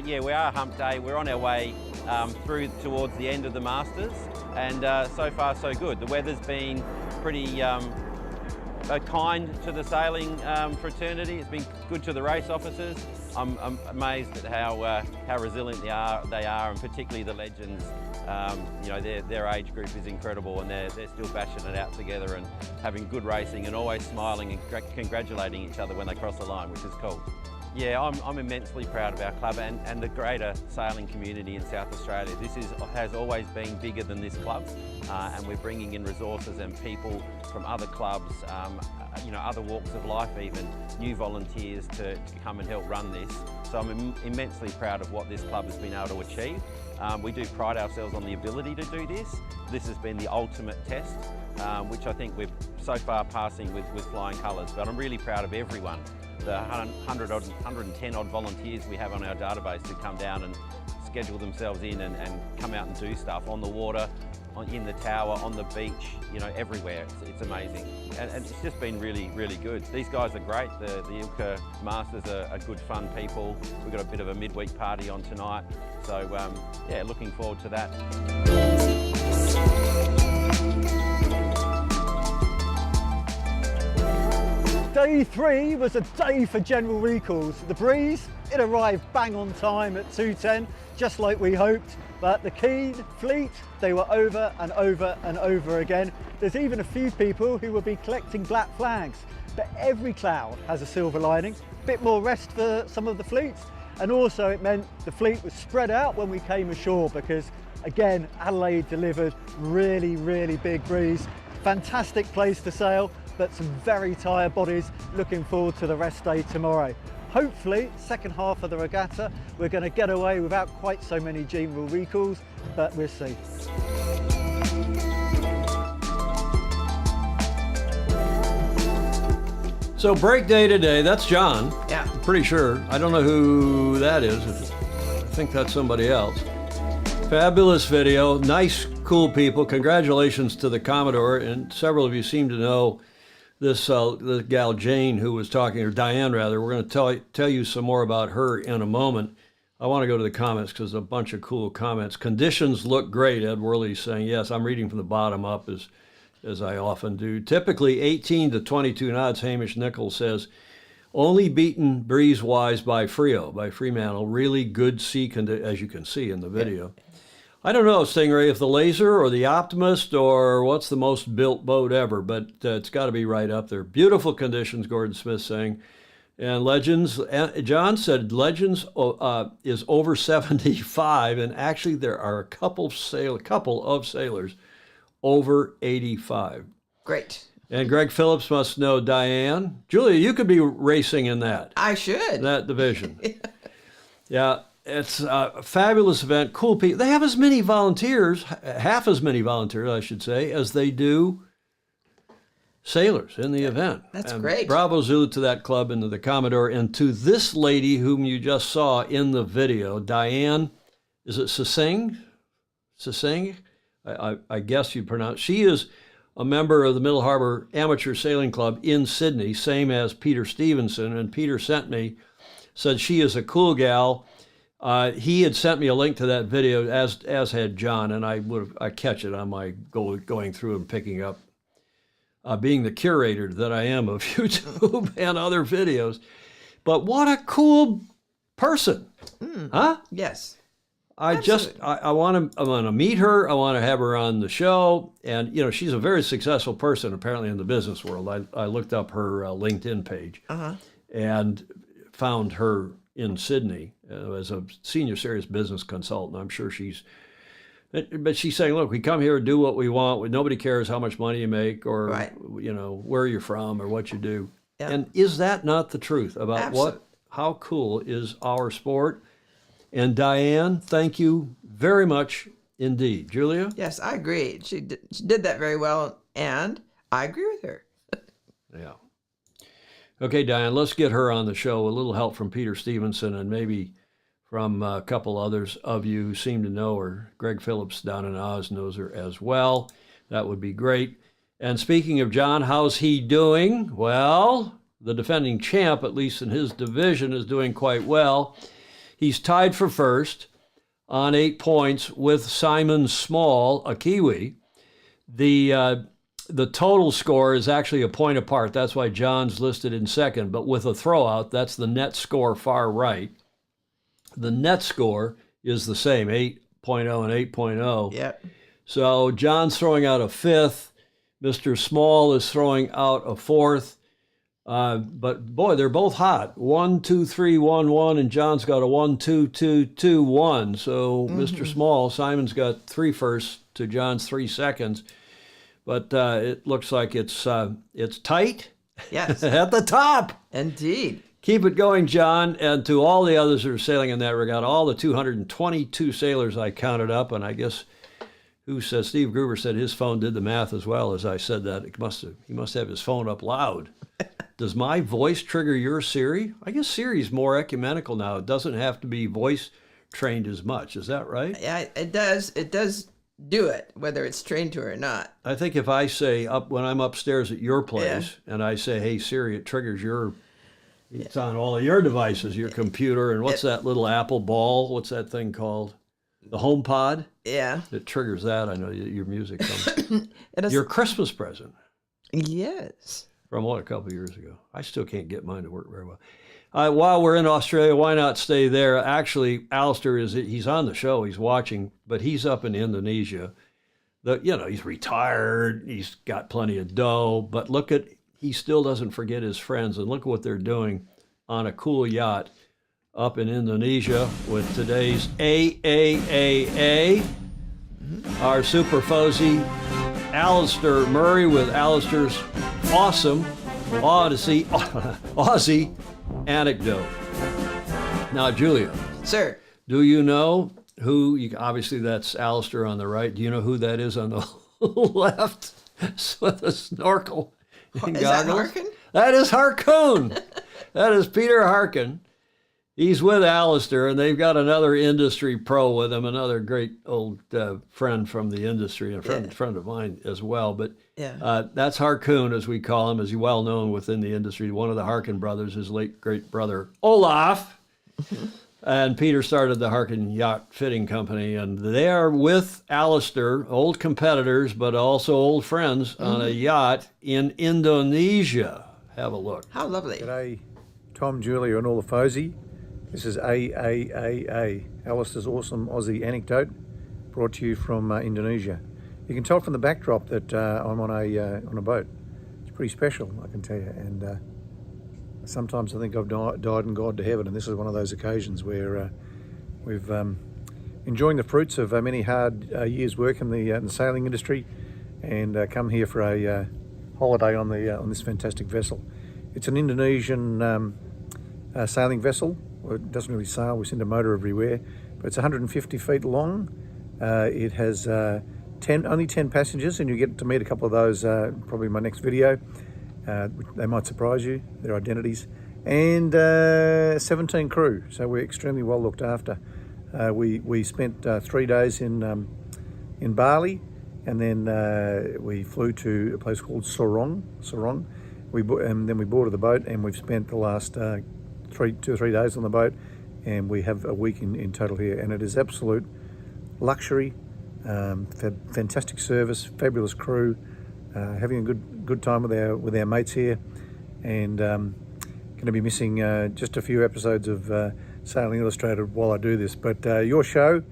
Yeah, we are hump day. We're on our way through towards the end of the Masters, and so far so good. The weather's been pretty kind to the sailing fraternity. It's been good to the race officers. I'm amazed at how resilient they are, and particularly the legends. You know, their age group is incredible, and they're still bashing it out together and having good racing and always smiling and congratulating each other when they cross the line, which is cool. Yeah, I'm immensely proud of our club and the greater sailing community in South Australia. This has always been bigger than this club, and we're bringing in resources and people from other clubs, you know, other walks of life even, new volunteers to come and help run this. So I'm immensely proud of what this club has been able to achieve. We do pride ourselves on the ability to do this. This has been the ultimate test, which I think we're so far passing with flying colours, but I'm really proud of everyone. The 110 odd volunteers we have on our database to come down and schedule themselves in and come out and do stuff on the water, in the tower, on the beach, you know, everywhere. It's amazing. And it's just been really, really good. These guys are great. The Ilka Masters are good fun people. We've got a bit of a midweek party on tonight. So yeah, looking forward to that. Day 3 was a day for general recalls. The breeze, it arrived bang on time at 2:10, just like we hoped, but the Keene fleet, they were over and over and over again. There's even a few people who will be collecting black flags, but every cloud has a silver lining. Bit more rest for some of the fleets, and also it meant the fleet was spread out when we came ashore because, again, Adelaide delivered really, really big breeze. Fantastic place to sail, but some very tired bodies. Looking forward to the rest day tomorrow. Hopefully, second half of the regatta, we're going to get away without quite so many general recalls, but we'll see. So break day today, that's John. Yeah. I'm pretty sure. I don't know who that is. I think that's somebody else. Fabulous video, nice, cool people. Congratulations to the Commodore, and several of you seem to know the gal Jane who was talking, or Diane rather. We're going to tell you some more about her in a moment. I want to go to the comments because a bunch of cool comments. Conditions look great. Ed Worley's saying, yes, I'm reading from the bottom up as I often do. Typically 18 to 22 knots, Hamish Nichols says. Only beaten breeze-wise by Fremantle. Really good sea conditions, as you can see in the video. I don't know, Stingray, if the Laser or the Optimist or what's the most built boat ever, but it's got to be right up there. Beautiful conditions, Gordon Smith saying. And Legends, John said Legends is over 75, and actually there are a couple of sailors over 85. Great. And Greg Phillips must know Diane. Julia, you could be racing in that. I should. That division. Yeah, it's a fabulous event. Cool people. They have as many volunteers, half as many volunteers, I should say, as they do sailors in the event. That's and great. Bravo Zulu to that club and to the Commodore and to this lady whom you just saw in the video, Diane, is it Sising? Sising? I guess you pronounce. She is a member of the Middle Harbor Amateur Sailing Club in Sydney, same as Peter Stevenson. And Peter sent me, said she is a cool gal. He had sent me a link to that video, as had John, and I catch it on my going through and picking up. Being the curator that I am of YouTube and other videos. But what a cool person. Huh? Yes. I want to meet her. I want to have her on the show. And, she's a very successful person, apparently, in the business world. I looked up her LinkedIn page and found her in Sydney as a senior serious business consultant. I'm sure but she's saying, look, we come here and do what we want. Nobody cares how much money you make or, where you're from or what you do. Yeah. And is that not the truth about how cool is our sport? And Diane, thank you very much indeed. Julia? Yes, I agree. She did that very well, and I agree with her. Yeah. Okay, Diane, let's get her on the show. A little help from Peter Stevenson and maybe from a couple others of you who seem to know her. Greg Phillips down in Oz knows her as well. That would be great. And speaking of John, how's he doing? Well, the defending champ, at least in his division, is doing quite well. He's tied for first on 8 points with Simon Small, a Kiwi. The total score is actually a point apart. That's why John's listed in second. But with a throwout, that's the net score far right. The net score is the same, 8.0 and 8.0. Yep. So John's throwing out a fifth. Mr. Small is throwing out a fourth. But boy, they're both hot. 1, 2, 3, 1, 1, and John's got a 1, 2, 2, 2, 1. So Mr. Small, Simon's got 3 firsts to John's 3 seconds. But it looks like it's tight. Yes. At the top. Indeed. Keep it going, John. And to all the others that are sailing in that regatta, all the 222 sailors I counted up, and I guess Steve Gruber said his phone did the math as well as I said that. He must have his phone up loud. Does my voice trigger your Siri? I guess Siri's more ecumenical now. It doesn't have to be voice trained as much. Is that right? Yeah, it does. It does do it, whether it's trained to or not. I think if I say when I'm upstairs at your place and I say, hey, Siri, it triggers it's on all of your devices, your computer, and what's that little Apple ball? What's that thing called? The HomePod? Yeah. It triggers that. I know your music comes. Your Christmas present. Yes. From a couple of years ago. I still can't get mine to work very well. While we're in Australia, why not stay there? Actually, Alistair he's on the show. He's watching, but he's up in Indonesia. He's retired. He's got plenty of dough, but he still doesn't forget his friends, and look at what they're doing on a cool yacht up in Indonesia with today's AAAA. Our super Fozy, Alistair Murray, with Alistair's awesome Aussie anecdote. Now, Julia. Sir. Do you know obviously that's Alistair on the right. Do you know who that is on the left with a snorkel and goggles? That Harkin? That is Harkoon. That is Peter Harkin. He's with Alistair, and they've got another industry pro with him, another great old friend from the industry, and a friend of mine as well. But that's Harkoon, as we call him, as he's well known within the industry. One of the Harkin brothers, his late great brother Olaf. And Peter started the Harkin Yacht Fitting Company, and they are with Alistair, old competitors, but also old friends, on a yacht in Indonesia. Have a look. How lovely. G'day, Tom, Julia, and all the Fozy. This is AAAA, Alistair's Awesome Aussie Anecdote, brought to you from Indonesia. You can tell from the backdrop that I'm on a boat. It's pretty special, I can tell you. And sometimes I think I've died and gone to heaven, and this is one of those occasions where we've enjoying the fruits of many hard years' work in the sailing industry, and come here for a holiday on this fantastic vessel. It's an Indonesian sailing vessel. It doesn't really sail, we send a motor everywhere, but it's 150 feet long. It has only 10 passengers, and you get to meet a couple of those probably in my next video. They might surprise you, their identities. And 17 crew, so we're extremely well looked after. We spent 3 days in Bali, and then we flew to a place called Sorong. And then we boarded the boat, and we've spent the last 2 or 3 days on the boat, and we have a week in total here, and it is absolute luxury, fantastic service, fabulous crew, having a good time with our mates here, and going to be missing just a few episodes of Sailing Illustrated while I do this. But your show,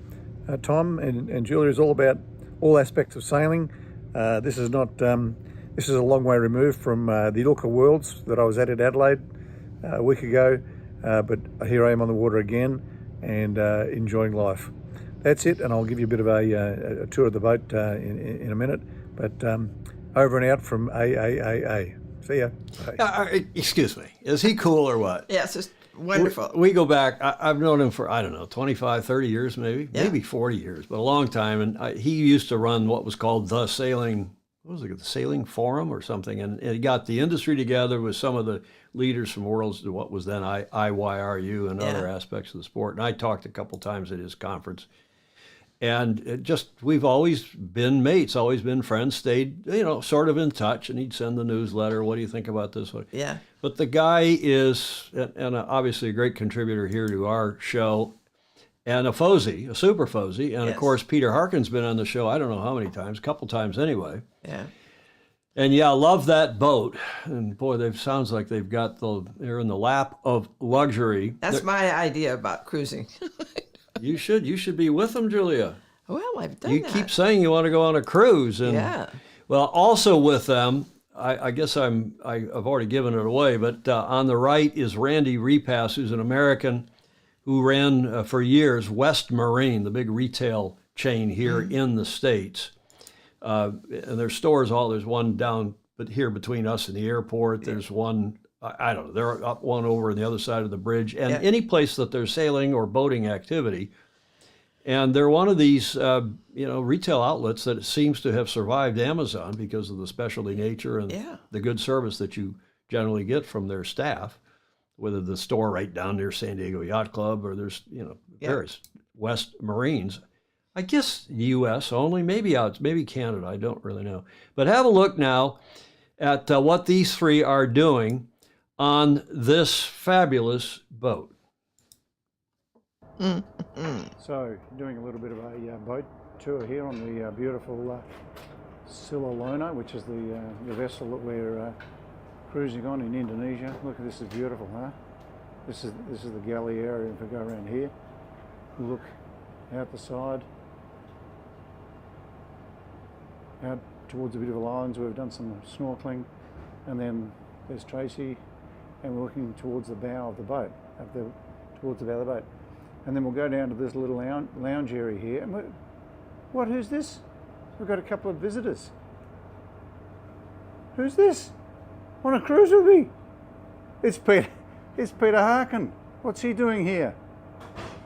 Tom and Julia, is all about all aspects of sailing. This is not. This is a long way removed from the Ilka Worlds that I was at Adelaide a week ago, but here I am on the water again and enjoying life. That's it, and I'll give you a bit of a tour of the boat in a minute. But over and out from AAAA. See ya. Excuse me, is he cool or what? Yes, it's wonderful. We go back, I've known him for, I don't know, 25, 30 years maybe 40 years, but a long time. And he used to run what was called the Sailing, the Sailing Forum or something. And he got the industry together with some of the leaders from worlds, what was then IYRU and other aspects of the sport. And I talked a couple times at his conference. And we've always been mates, always been friends, stayed, sort of in touch, and he'd send the newsletter, what do you think about this one? Yeah. But the guy is, and obviously a great contributor here to our show, and a super Fozy. And of course, Peter Harkin's been on the show, I don't know how many times, a couple times anyway. Yeah. And I love that boat. And boy, sounds like they're in the lap of luxury. That's my idea about cruising. You should be with them, Julia. Well, I've done that. You keep saying you want to go on a cruise, and well, also with them, I guess I've already given it away, but on the right is Randy Repass, who's an American who ran for years West Marine, the big retail chain here in the States, and there's stores there's one down, but here between us and the airport, there's one. I don't know, they're up one over on the other side of the bridge, and any place that there's sailing or boating activity. And they're one of these, retail outlets that seems to have survived Amazon because of the specialty nature and the good service that you generally get from their staff, whether the store right down near San Diego Yacht Club or there's, various West Marines. I guess U.S. only, maybe Canada, I don't really know. But have a look now at what these three are doing on this fabulous boat. So, doing a little bit of a boat tour here on the beautiful Sila Lona, which is the vessel that we're cruising on in Indonesia. Look at this, is beautiful, huh? This is the galley area. If we go around here, look out the side, out towards the beautiful islands where we've done some snorkeling, and then there's Tracy. And we're looking towards the bow of the boat, towards the bow of the boat. And then we'll go down to this little lounge area here. And who's this? We've got a couple of visitors. Who's this? On a cruise with me? It's Peter Harkin. What's he doing here?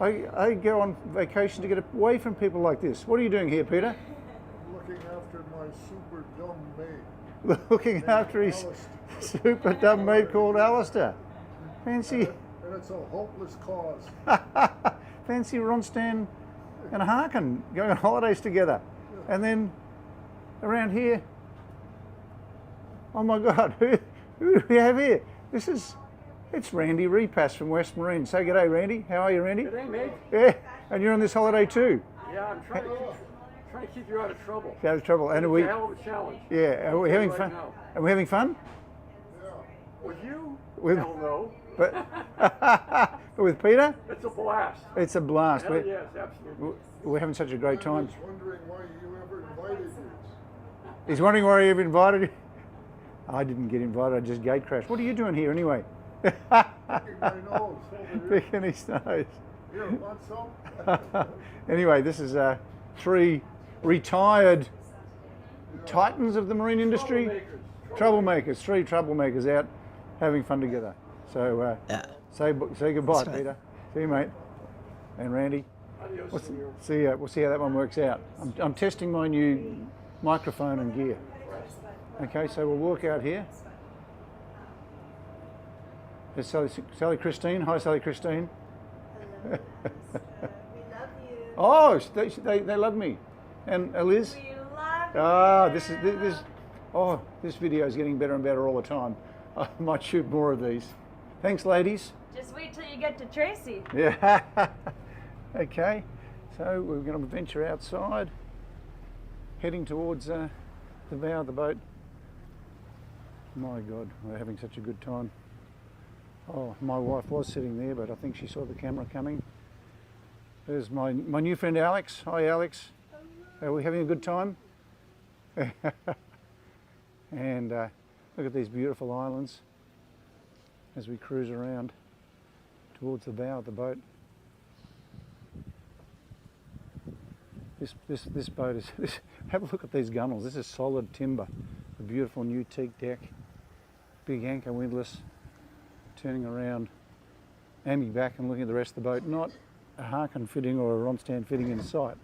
I go on vacation to get away from people like this. What are you doing here, Peter? Looking after my super dumb mate. Looking after his super dumb mate called Alistair. Fancy. and it's a hopeless cause. Fancy Ronstan and Harkin going on holidays together. And then around here, oh my God, who do we have here? It's Randy Repass from West Marine. Say g'day, Randy. How are you, Randy? G'day, mate. Yeah, and you're on this holiday too. Yeah, I'm trying to keep you out of trouble. Out of trouble. And it's are we? a hell of a challenge. Yeah, are we having fun? Now. Are we having fun? With you? With, hell no. But with Peter? It's a blast. It's a blast. Hell yes, absolutely. We're having such a great time. I was wondering why you ever invited you. He's wondering why he ever invited you. I didn't get invited. I just gate crashed. What are you doing here anyway? Picking my nose. Picking his nose. Here, want some? Anyway, this is 3 retired titans of the marine industry. Troublemakers. 3 troublemakers out having fun together. So say goodbye, Peter. See you, mate. And Randy. We'll see how that one works out. I'm testing my new microphone and gear. Okay, so we'll walk out here. There's Sally Christine. Hi, Sally Christine. We love you. Oh, they love me. And Liz? We love you. This video is getting better and better all the time. I might shoot more of these. Thanks, ladies. Just wait till you get to Tracy. Yeah. Okay, so we're going to venture outside, heading towards the bow of the boat. My God, we're having such a good time. Oh, my wife was sitting there, but I think she saw the camera coming. There's my new friend Alex. Hi, Alex. Are we having a good time? And look at these beautiful islands as we cruise around towards the bow of the boat. This boat is, have a look at these gunnels. This is solid timber. A beautiful new teak deck, big anchor windlass, turning around, aiming back and looking at the rest of the boat. Not a Harkin fitting or a Ronstan fitting in sight.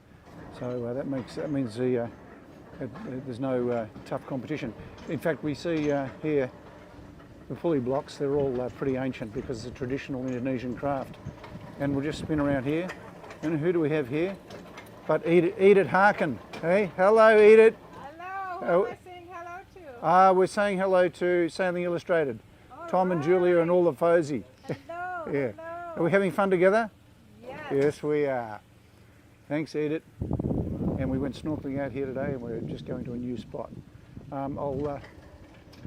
So that means there's no tough competition. In fact, we see here the pulley blocks. They're all pretty ancient because it's a traditional Indonesian craft. And we'll just spin around here. And who do we have here? But Edith Harkin. Hey, hello, Edith. Hello. Who am I saying hello to? We're saying hello to Sailing Illustrated. Tom and Julia and all the Fozy. Hello. Yeah. Hello. Are we having fun together? Yes. Yes, we are. Thanks, Edith. And we went snorkeling out here today, and we're just going to a new spot. I'll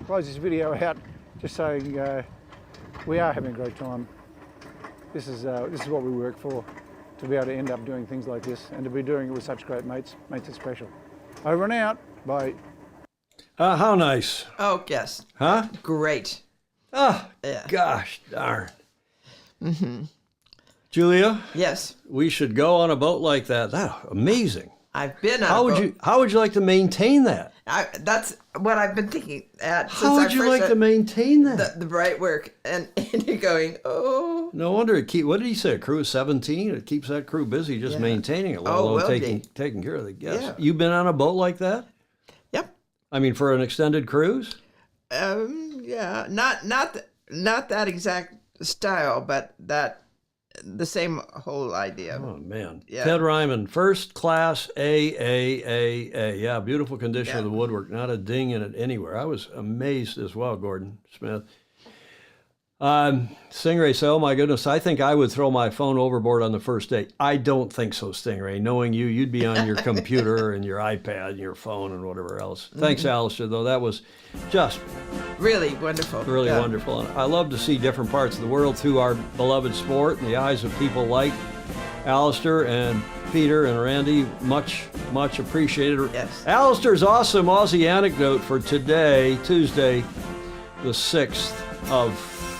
close this video out just saying we are having a great time. This is what we work for. To be able to end up doing things like this and to be doing it with such great mates makes it special. Over and out. Bye. How nice. Oh, yes. Huh? Great. Ah, yeah. Gosh darn. Mm-hmm. Julia? Yes. We should go on a boat like that. That's amazing. I've been on How would you like to maintain that? That's what I've been thinking. How would you like to maintain that? The bright work, and you're going, oh. No wonder what did he say? A crew of 17? It keeps that crew busy just maintaining it, let alone taking care of the guests. Yeah. You've been on a boat like that? Yep. I mean, for an extended cruise? Yeah, not that exact style, but the same whole idea. Oh man, yeah. Ted Ryman, first class AAAA. Yeah, beautiful condition of the woodwork, not a ding in it anywhere. I was amazed as well, Gordon Smith. Stingray said, "Oh my goodness, I think I would throw my phone overboard on the first date." I don't think so, Stingray. Knowing you, you'd be on your computer and your iPad and your phone and whatever else. Thanks, Alistair, though. That was just really wonderful. Really wonderful. And I love to see different parts of the world through our beloved sport in the eyes of people like Alistair and Peter and Randy. Much, much appreciated. Yes. Alistair's awesome Aussie anecdote for today, Tuesday, the 6th of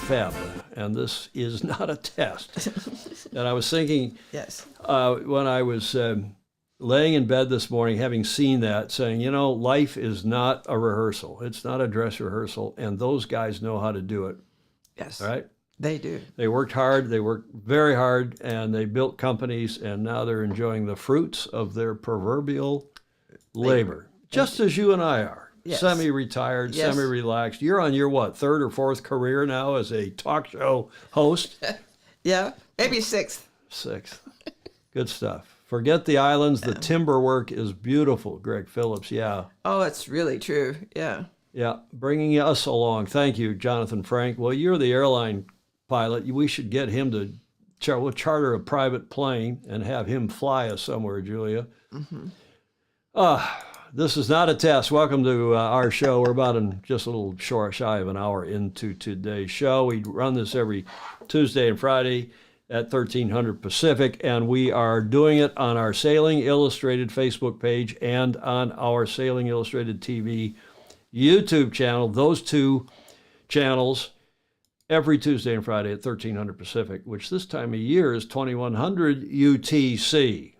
Feb, and this is not a test. And I was thinking, when I was laying in bed this morning, having seen that, saying, you know, life is not a rehearsal. It's not a dress rehearsal, and those guys know how to do it. Yes. Right? They do. They worked hard. They worked very hard, and they built companies, and now they're enjoying the fruits of their proverbial labor, just as you and I are. Yes. Semi-retired, semi-relaxed. You're on your, what, 3rd or 4th career now as a talk show host. Yeah, maybe 6th. 6th. Good stuff. Forget the islands. The timber work is beautiful, Greg Phillips. Yeah. Oh, it's really true. Yeah. Yeah, bringing us along. Thank you, Jonathan Frank. Well, you're the airline pilot. We should get him to we'll charter a private plane and have him fly us somewhere, Julia. This is not a test. Welcome to our show. We're about just a little shy of an hour into today's show. We run this every Tuesday and Friday at 1300 Pacific, and we are doing it on our Sailing Illustrated Facebook page and on our Sailing Illustrated TV YouTube channel. Those two channels every Tuesday and Friday at 1300 Pacific, which this time of year is 2100 UTC.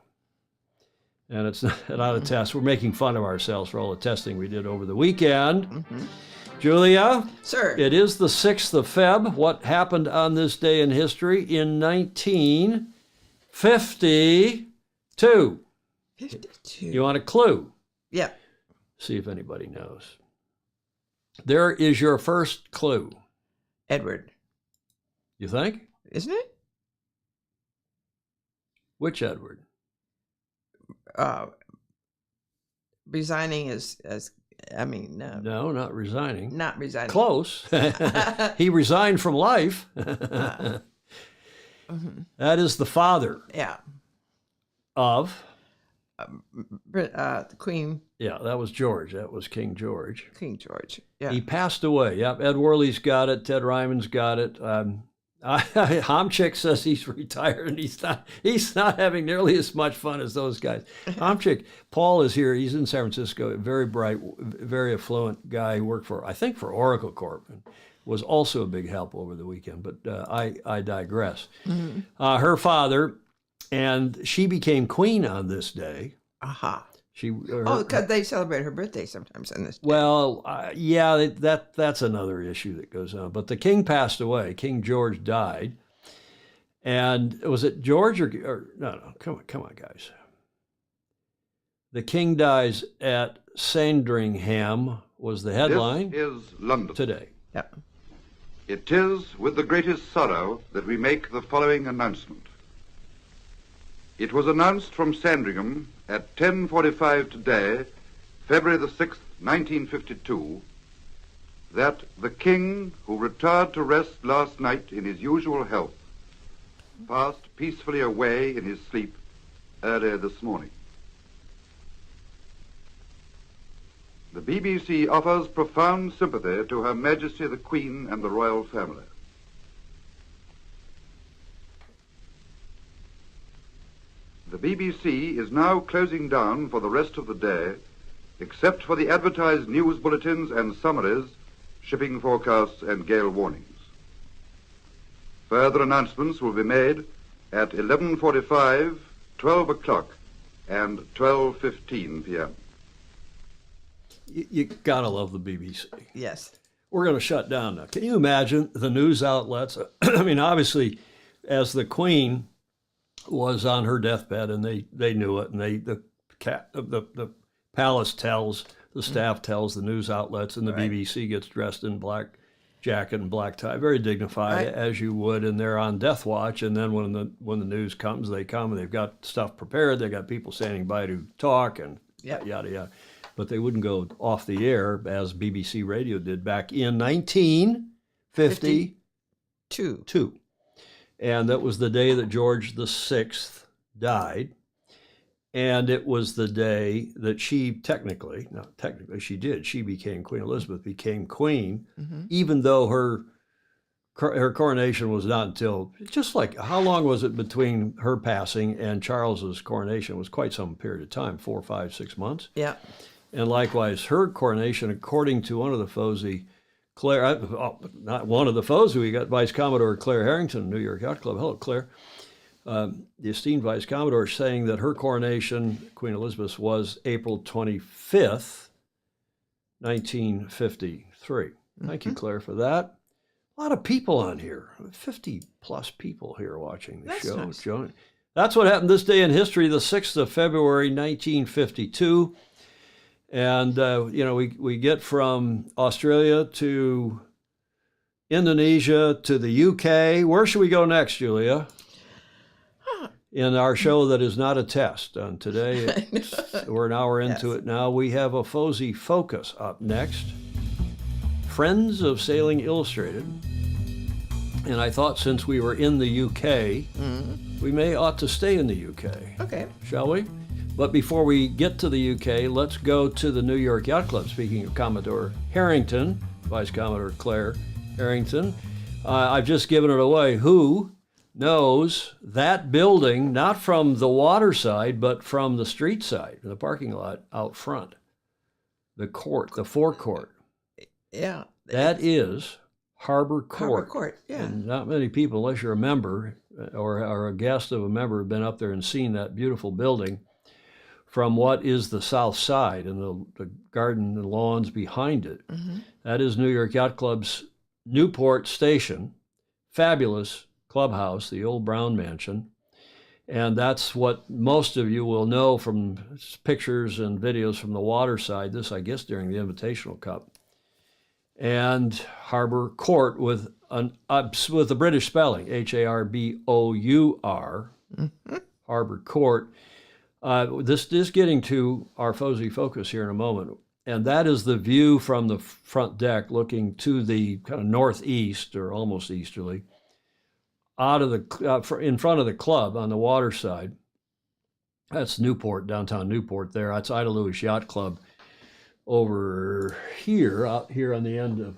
And it's not a test. We're making fun of ourselves for all the testing we did over the weekend. Julia? Sir. It is the 6th of Feb. What happened on this day in history? In 1952. 52. You want a clue? Yeah. See if anybody knows. There is your first clue. Edward. You think? Isn't it? Which Edward? Resigning No, not resigning. Not resigning. Close. He resigned from life. That is the father. Yeah. Of? The Queen. Yeah, that was George. That was King George. King George. Yeah. He passed away. Yep. Ed Worley's got it. Ted Ryman's got it. Homchick says he's retired and he's not having nearly as much fun as those guys. Homchick, Paul is here. He's in San Francisco. Very bright, very affluent guy. Who worked for Oracle Corp. And was also a big help over the weekend. But I digress. Her father, and she became queen on this day. Aha. Because they celebrate her birthday sometimes on this day. Well, yeah, that's another issue that goes on. But the king passed away. King George died. And was it George or no, come on, guys. The king dies at Sandringham was the headline. This is London. Today. Yep. It is with the greatest sorrow that we make the following announcement. It was announced from Sandringham at 10:45 today, February the 6th, 1952, that the king, who retired to rest last night in his usual health, passed peacefully away in his sleep earlier this morning. The BBC offers profound sympathy to Her Majesty the Queen and the royal family. The BBC is now closing down for the rest of the day, except for the advertised news bulletins and summaries, shipping forecasts and gale warnings. Further announcements will be made at 11:45, 12 o'clock, and 12:15 p.m. You gotta love the BBC. Yes. We're going to shut down now. Can you imagine the news outlets? I mean, obviously, as the Queen was on her deathbed, and they knew it, and the palace tells, the staff tells the news outlets, and the BBC gets dressed in black jacket and black tie, very dignified, as you would, and they're on death watch. And then when the news comes, they come and they've got stuff prepared. They've got people standing by to talk and yada yada. But they wouldn't go off the air as BBC Radio did back in 1952. And that was the day that George VI died. And it was the day that she she became Queen Elizabeth, became queen, even though her coronation was not until, just like, how long was it between her passing and Charles's coronation? It was quite some period of time, 4, 5, 6 months. Yeah. And likewise, her coronation, according to one of the Fozy, not one of the Fozy, we got Vice Commodore Claire Harrington, New York Yacht Club. Hello, Claire. The esteemed Vice Commodore, saying that her coronation, Queen Elizabeth, was April 25th, 1953. Thank you, Claire, for that. A lot of people on here, 50 plus people here watching the show. Nice. Joan. That's what happened this day in history, the 6th of February, 1952. And, we get from Australia to Indonesia to the UK. Where should we go next, Julia? In our show that is not a test. And today, we're an hour into it now. We have a FOSI Focus up next. Friends of Sailing Illustrated. And I thought since we were in the UK, we may ought to stay in the UK. Okay. Shall we? But before we get to the UK, let's go to the New York Yacht Club. Speaking of Commodore Harrington, Vice Commodore Claire Harrington, I've just given it away. Who knows that building, not from the water side, but from the street side, the parking lot out front, the court, the forecourt? Yeah. That is Harbor Court. Harbor Court, yeah. And not many people, unless you're a member or a guest of a member, have been up there and seen that beautiful building from what is the south side and the garden and lawns behind it. That is New York Yacht Club's Newport Station. Fabulous clubhouse, the old Brown Mansion. And that's what most of you will know from pictures and videos from the water side. This, I guess, during the Invitational Cup. And Harbor Court with the British spelling, Harbour, Harbor Court. This is getting to our FOSI Focus here in a moment. And that is the view from the front deck looking to the kind of northeast or almost easterly, out of the in front of the club on the water side. That's Newport, downtown Newport there. That's Ida Lewis Yacht Club over here, out here on the end of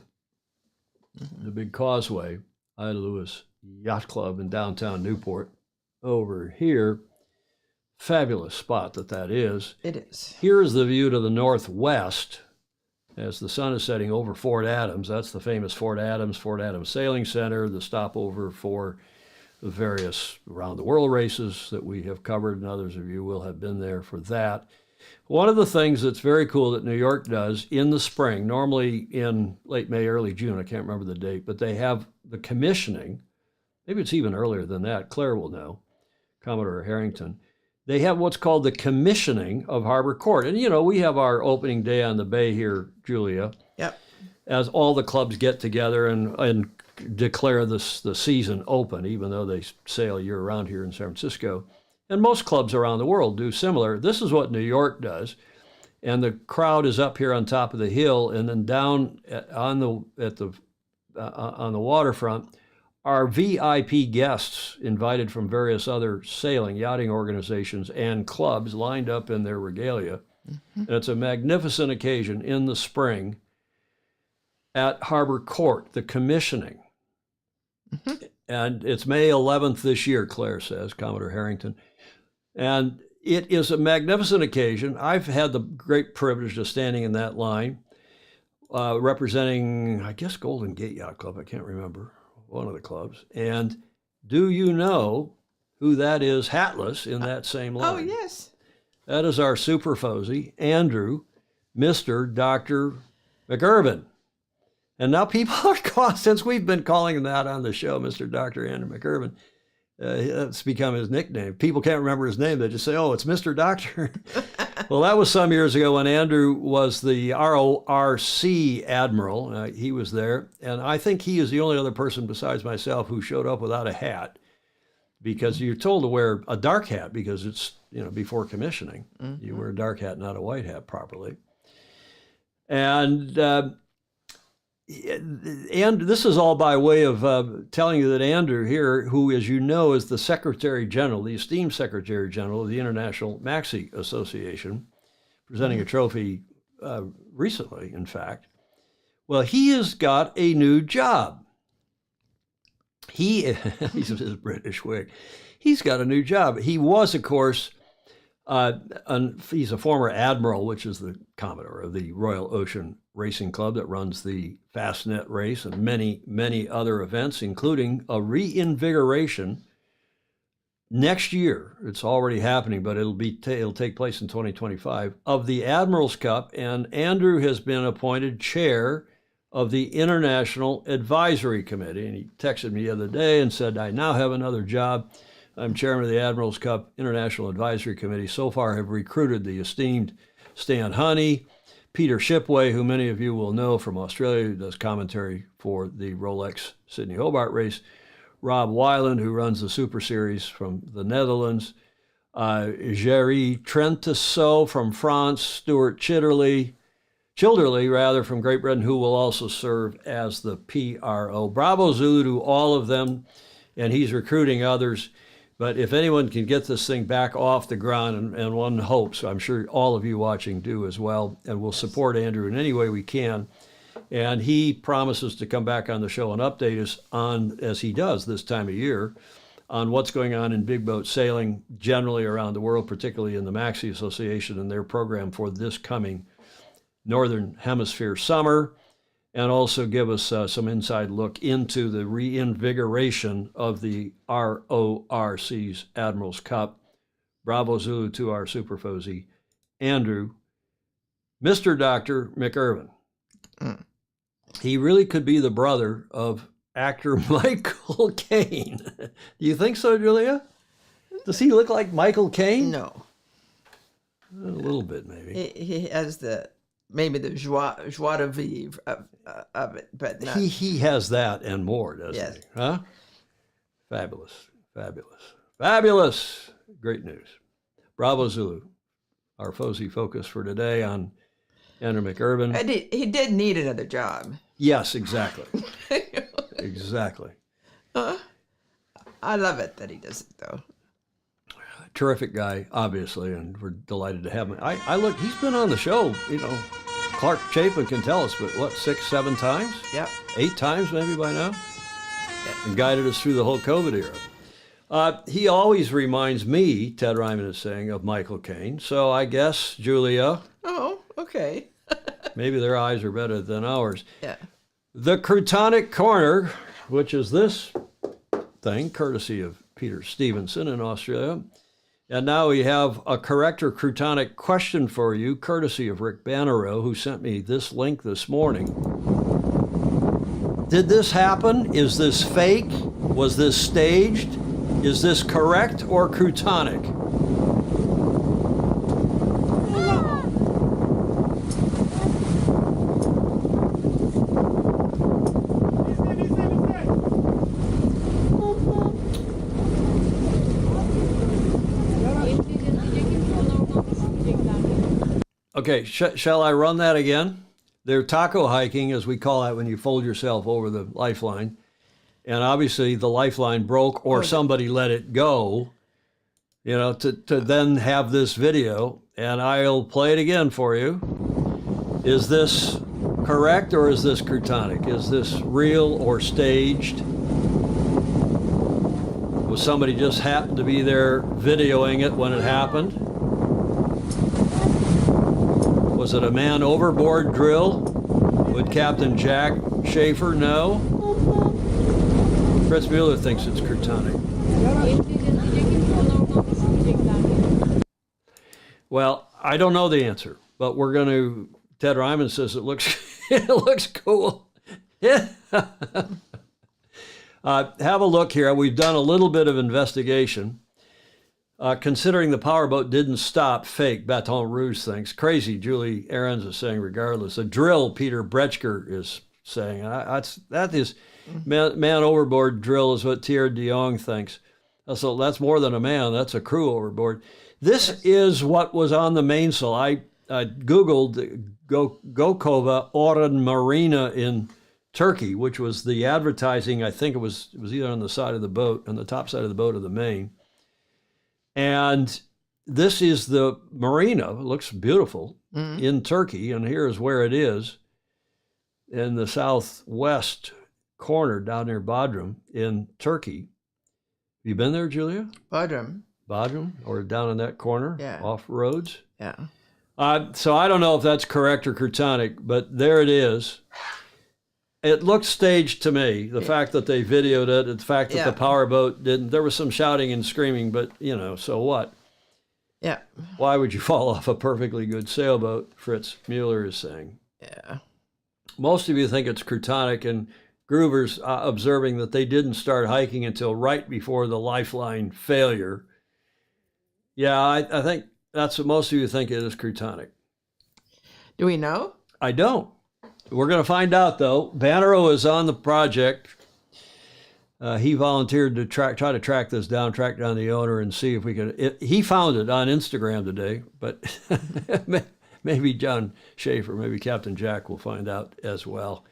the big causeway. Ida Lewis Yacht Club in downtown Newport. Over here, fabulous spot that is. It is. Here is the view to the northwest as the sun is setting over Fort Adams. That's the famous Fort Adams Sailing Center, the stopover for the various around the world races that we have covered, and others of you will have been there for that. One of the things that's very cool that New York does in the spring, normally in late May, early June, I can't remember the date, but they have the commissioning. Maybe it's even earlier than that. Claire will know, Commodore Harrington. They have what's called the commissioning of Harbor Court. And, you know, we have our opening day on the bay here, Julia. Yep. As all the clubs get together and declare the season open, even though they sail year-round here in San Francisco. And most clubs around the world do similar. This is what New York does. And the crowd is up here on top of the hill, and then down on the waterfront are VIP guests invited from various other sailing, yachting organizations and clubs lined up in their regalia. And it's a magnificent occasion in the spring at Harbor Court, the commissioning. And it's May 11th this year, Claire says, Commodore Harrington. And it is a magnificent occasion. I've had the great privilege of standing in that line, representing, I guess, Golden Gate Yacht Club. I can't remember. One of the clubs. And do you know who that is hatless in that same line? Oh, yes. That is our super FOSI, Andrew, Mr. Dr. McIrvin. And now people are, since we've been calling him that on the show, Mr. Dr. Andrew McIrvin, it's become his nickname. People can't remember his name. They just say, oh, it's Mr. Doctor. Well, that was some years ago when Andrew was the RORC Admiral. He was there. And I think he is the only other person besides myself who showed up without a hat, because you're told to wear a dark hat because it's, you know, before commissioning. You wear a dark hat, not a white hat properly. And this is all by way of telling you that Andrew here, who, as you know, is the Secretary General, the esteemed Secretary General of the International Maxi Association, presenting a trophy recently, in fact. Well, he has got a new job. He's his British wig. He's got a new job. He was, of course, he's a former admiral, which is the Commodore of the Royal Ocean Racing Club that runs the Fastnet race and many, many other events, including a reinvigoration next year. It's already happening, but it'll take place in 2025 of the Admirals Cup. And Andrew has been appointed chair of the International Advisory Committee. And he texted me the other day and said, I now have another job. I'm chairman of the Admirals Cup International Advisory Committee. So far, have recruited the esteemed Stan Honey, Peter Shipway, who many of you will know from Australia, who does commentary for the Rolex Sydney Hobart race. Rob Weiland, who runs the Super Series from the Netherlands. Jerry Trentiseau from France. Stuart Childerley from Great Britain, who will also serve as the PRO. Bravo Zulu to all of them, and he's recruiting others. But if anyone can get this thing back off the ground, and one hopes, I'm sure all of you watching do as well, and we'll support Andrew in any way we can. And he promises to come back on the show and update us on, as he does this time of year, on what's going on in big boat sailing generally around the world, particularly in the Maxi Association and their program for this coming Northern Hemisphere summer, and also give us some inside look into the reinvigoration of the RORC's Admirals Cup. Bravo Zulu to our Superfozy, Andrew, Mr. Dr. McIrvin. He really could be the brother of actor Michael Caine. Do you think so, Julia? Does he look like Michael Caine? No. A little bit, maybe. He has maybe the joie de vivre of it, but not. He has that and more, doesn't Yes. he? Huh? Fabulous. Great news. Bravo Zulu, our Fozy focus for today on Andrew McIrvin. He did need another job. Yes, exactly. Exactly. I love it that he does it, though. Terrific guy, obviously, and we're delighted to have him. I look, he's been on the show, Clark Chapin can tell us, but what, 6, 7 times? Yep. 8 times maybe by now? And guided us through the whole COVID era. He always reminds me, Ted Ryman is saying, of Michael Caine. So I guess, Julia. Oh, okay. Maybe their eyes are better than ours. Yeah. The Croutonic Corner, which is this thing, courtesy of Peter Stevenson in Australia. And now we have a corrector Croutonic question for you, courtesy of Rick Bannerow, who sent me this link this morning. Did this happen? Is this fake? Was this staged? Is this correct or Croutonic? Okay, shall I run that again? They're taco hiking, as we call it when you fold yourself over the lifeline. And obviously the lifeline broke or somebody let it go, to then have this video. And I'll play it again for you. Is this correct or is this Croutonic? Is this real or staged? Was somebody just happened to be there videoing it when it happened? Was it a man overboard drill? Would Captain Jack Schaefer know? Fritz Mueller thinks it's Croutonic. Well, I don't know the answer, but we're going to. Ted Ryman says it looks it looks cool. Yeah. Have a look here. We've done a little bit of investigation. Considering the powerboat didn't stop, fake, Baton Rouge thinks. Crazy, Julie Ahrens is saying regardless. A drill, Peter Bretschker is saying. That is, man overboard drill is what Thierry de Jong thinks. So that's more than a man, that's a crew overboard. This is what was on the mainsail. I Googled Gokova Oran Marina in Turkey, which was the advertising, I think it was either on the side of the boat, on the top side of the boat or the main. And this is the marina. It looks beautiful in Turkey. And here's where it is in the southwest corner down near Bodrum in Turkey. Have you been there, Julia? Bodrum, or down in that corner? Yeah. Off roads? Yeah. So I don't know if that's correct or Croutonic, but there it is. It looked staged to me. The fact that they videoed it, the fact that the powerboat didn't. There was some shouting and screaming, but so what? Yeah. Why would you fall off a perfectly good sailboat? Fritz Mueller is saying. Yeah. Most of you think it's Croutonic, and Groover's observing that they didn't start hiking until right before the lifeline failure. Yeah, I think that's what most of you think it is Croutonic. Do we know? I don't. We're going to find out, though. Bannero is on the project. He volunteered to try to track this down, track down the owner, and see if we can. He found it on Instagram today, but maybe John Schaefer, maybe Captain Jack will find out as well.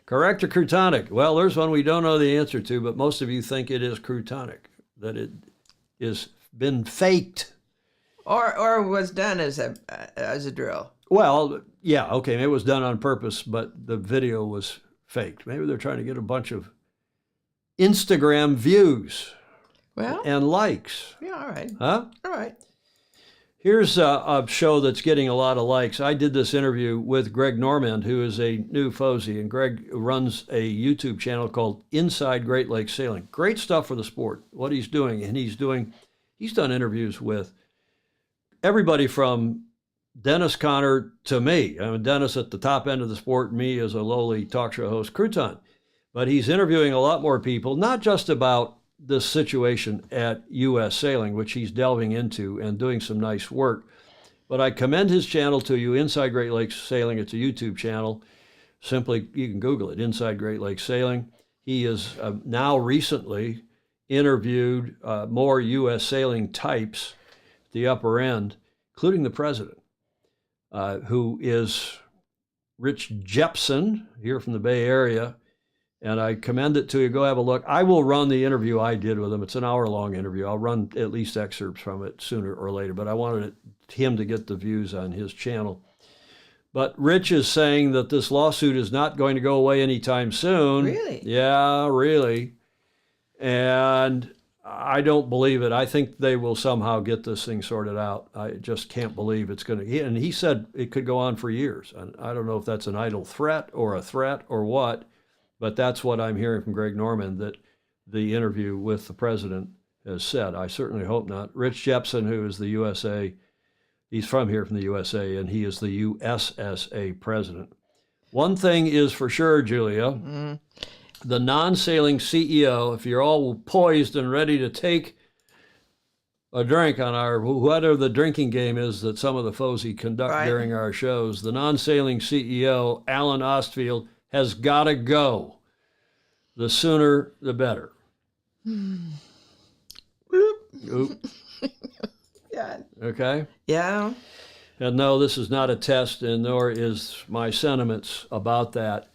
Correct or Croutonic? Well, there's one we don't know the answer to, but most of you think it is Croutonic, that it is been faked. Or was done as a drill. Well, yeah, okay, it was done on purpose, but the video was faked. Maybe they're trying to get a bunch of Instagram views and likes. Yeah, all right. Huh? All right. Here's a show that's getting a lot of likes. I did this interview with Greg Normand, who is a new Fozy, and Greg runs a YouTube channel called Inside Great Lakes Sailing. Great stuff for the sport, what he's doing. And he's done interviews with everybody from Dennis Conner to me. I mean, Dennis at the top end of the sport, me as a lowly talk show host, Crouton. But he's interviewing a lot more people, not just about this situation at U.S. Sailing, which he's delving into and doing some nice work. But I commend his channel to you, Inside Great Lakes Sailing. It's a YouTube channel. Simply, you can Google it, Inside Great Lakes Sailing. He has now recently interviewed more U.S. sailing types at the upper end, including the president, who is Rich Jepson, here from the Bay Area. And I commend it to you. Go have a look. I will run the interview I did with him. It's an hour-long interview. I'll run at least excerpts from it sooner or later, but I wanted him to get the views on his channel. But Rich is saying that this lawsuit is not going to go away anytime soon. Really? Yeah, really. And I don't believe it. I think they will somehow get this thing sorted out. I just can't believe it's going to. And he said it could go on for years. And I don't know if that's an idle threat or what. But that's what I'm hearing from Greg Normand, that the interview with the president has said. I certainly hope not. Rich Jepson, who is the USA, he's from here from the USA, and he is the USSA president. One thing is for sure, Julia, the non-sailing CEO, if you're all poised and ready to take a drink on our, whatever the drinking game is that some of the Fozy conduct during our shows, the non-sailing CEO, Alan Ostfield, has got to go. The sooner, the better. Oop. Yeah. Okay? Yeah. And no, this is not a test, and nor is my sentiments about that.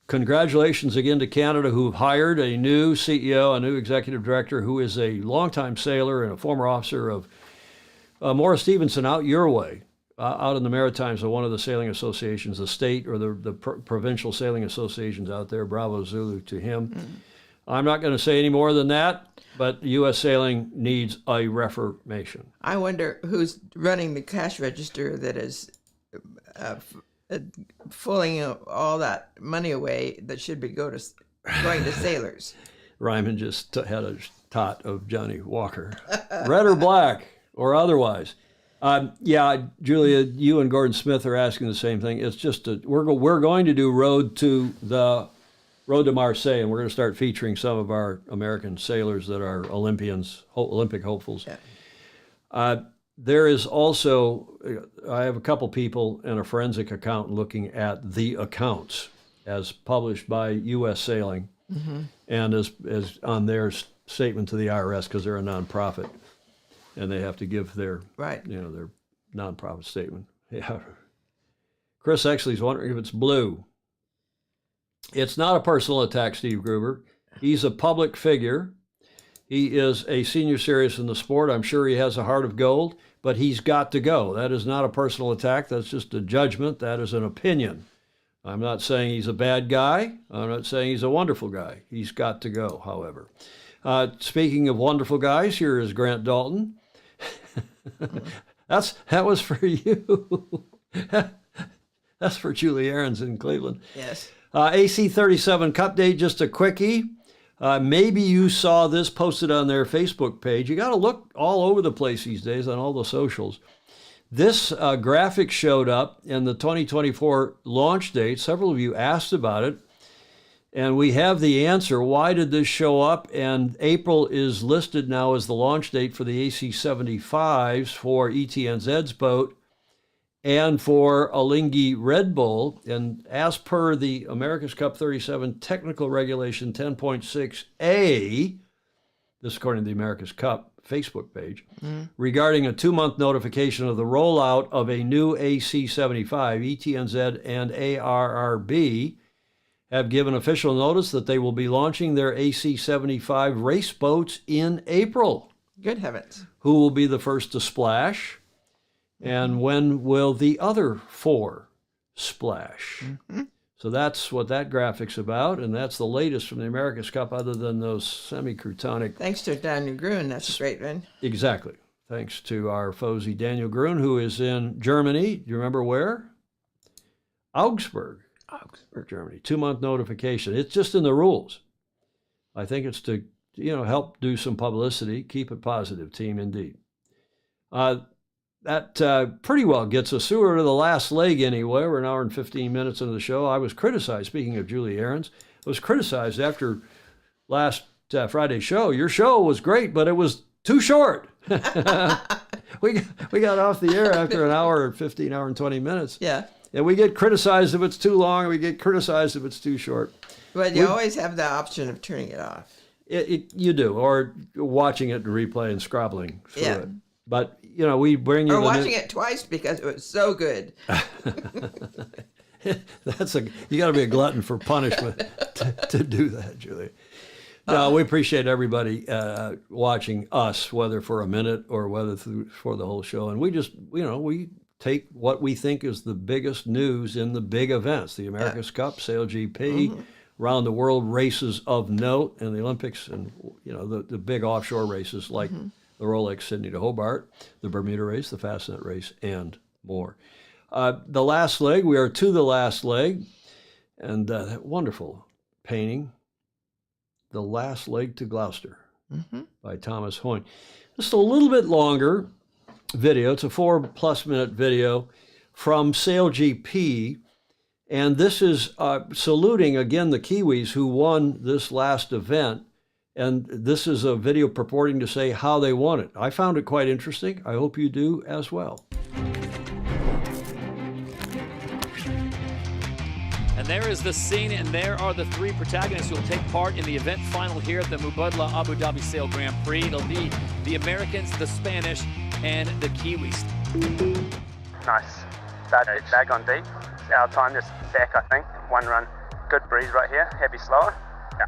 Congratulations again to Canada, who've hired a new CEO, a new executive director, who is a longtime sailor and a former officer of Morris Stevenson out your way. Out in the Maritimes of one of the sailing associations, the state or the provincial sailing associations out there. Bravo Zulu to him. I'm not going to say any more than that, but U.S. Sailing needs a reformation. I wonder who's running the cash register that is fooling all that money away that should be going to sailors. Ryman just had a tot of Johnny Walker. Red or black or otherwise. Yeah, Julia, you and Gordon Smith are asking the same thing. It's just we're going to do Road to Marseille, and we're going to start featuring some of our American sailors that are Olympians, Olympic hopefuls. Yeah. There is also, I have a couple people and a forensic accountant looking at the accounts as published by U.S. Sailing, and as on their statement to the IRS, because they're a nonprofit. And they have to give their, their nonprofit statement. Yeah. Chris Exley's wondering if it's blue. It's not a personal attack, Steve Gruber. He's a public figure. He is a senior serious in the sport. I'm sure he has a heart of gold, but he's got to go. That is not a personal attack. That's just a judgment. That is an opinion. I'm not saying he's a bad guy. I'm not saying he's a wonderful guy. He's got to go, however. Speaking of wonderful guys, here is Grant Dalton. That was for you. That's for Julie Aarons in Cleveland. Yes. AC37 Cup Day, just a quickie. Maybe you saw this posted on their Facebook page. You got to look all over the place these days on all the socials. This graphic showed up in the 2024 launch date. Several of you asked about it. And we have the answer. Why did this show up? And April is listed now as the launch date for the AC-75s for ETNZ's boat. and for Alinghi Red Bull. And as per the America's Cup 37 Technical Regulation 10.6A, this according to the America's Cup Facebook page, regarding a 2-month notification of the rollout of a new AC-75, ETNZ and ARRB have given official notice that they will be launching their AC-75 race boats in April. Good heavens. Who will be the first to splash? And when will the other 4 splash? So that's what that graphic's about, and that's the latest from the America's Cup, other than those semi-crutonic. Thanks to Daniel Gruen, that's a great one. Exactly. Thanks to our Fozy Daniel Gruen, who is in Germany. Do you remember where? Augsburg, Germany. 2-month notification. It's just in the rules. I think it's to, help do some publicity. Keep it positive, team, indeed. That pretty well gets us through to the last leg anyway. We're an hour and 15 minutes into the show. I was criticized, speaking of Julie Ahrens, I was criticized after last Friday's show. Your show was great, but it was too short. We got off the air after an hour and 15, hour and 20 minutes. Yeah. And we get criticized if it's too long, and we get criticized if it's too short. But you always have the option of turning it off. You do, or watching it in replay and scrobbling through it. But, we bring you... Or watching it twice because it was so good. You got to be a glutton for punishment to do that, Julie. No, we appreciate everybody watching us, whether for a minute or whether for the whole show. And we just, we take what we think is the biggest news in the big events, the America's Cup, SailGP, around the world races of note, and the Olympics, and, the big offshore races like the Rolex Sydney to Hobart, the Bermuda race, the Fastnet race, and more. The last leg, we are to the last leg, and that wonderful painting, The Last Leg to Gloucester, by Thomas Hoyne. Just a little bit longer video. It's a 4+ minute video from SailGP, and this is saluting again the Kiwis who won this last event. And this is a video purporting to say how they won it. I found it quite interesting. I hope you do as well. And there is the scene, and there are the 3 protagonists who will take part in the event final here at the Mubadala Abu Dhabi Sail Grand Prix. It'll be the Americans, the Spanish, and the Kiwis. Nice. Bag on deep. It's our time, just back, I think. 1 run. Good breeze right here. Heavy slower. Yeah.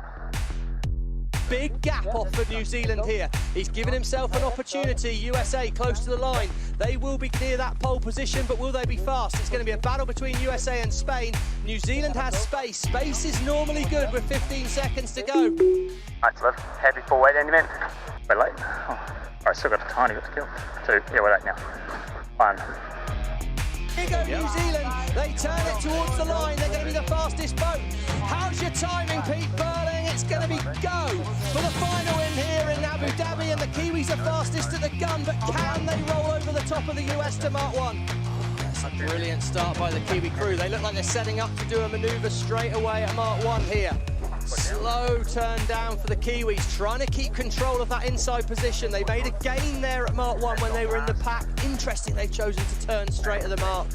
Big gap off for New Zealand here. He's given himself an opportunity. USA close to the line. They will be near that pole position, but will they be fast? It's going to be a battle between USA and Spain. New Zealand has space. Space is normally good with 15 seconds to go. Nice lift. Happy full weight, Andy, man. We're late. I still got a tiny bit to kill. 2. Yeah, we're late now. 1. Here go New Zealand. They turn it towards the line. They're going to be the fastest boat. How's your timing, Pete Burling? It's going to be go for the final in here in Abu Dhabi, and the Kiwis are fastest at the gun, but can they roll over the top of the US to Mark 1? That's a brilliant start by the Kiwi crew. They look like they're setting up to do a manoeuvre straight away at Mark 1 here. Slow turn down for the Kiwis, trying to keep control of that inside position. They made a gain there at Mark 1 when they were in the pack. Interesting, they've chosen to turn straight at the mark.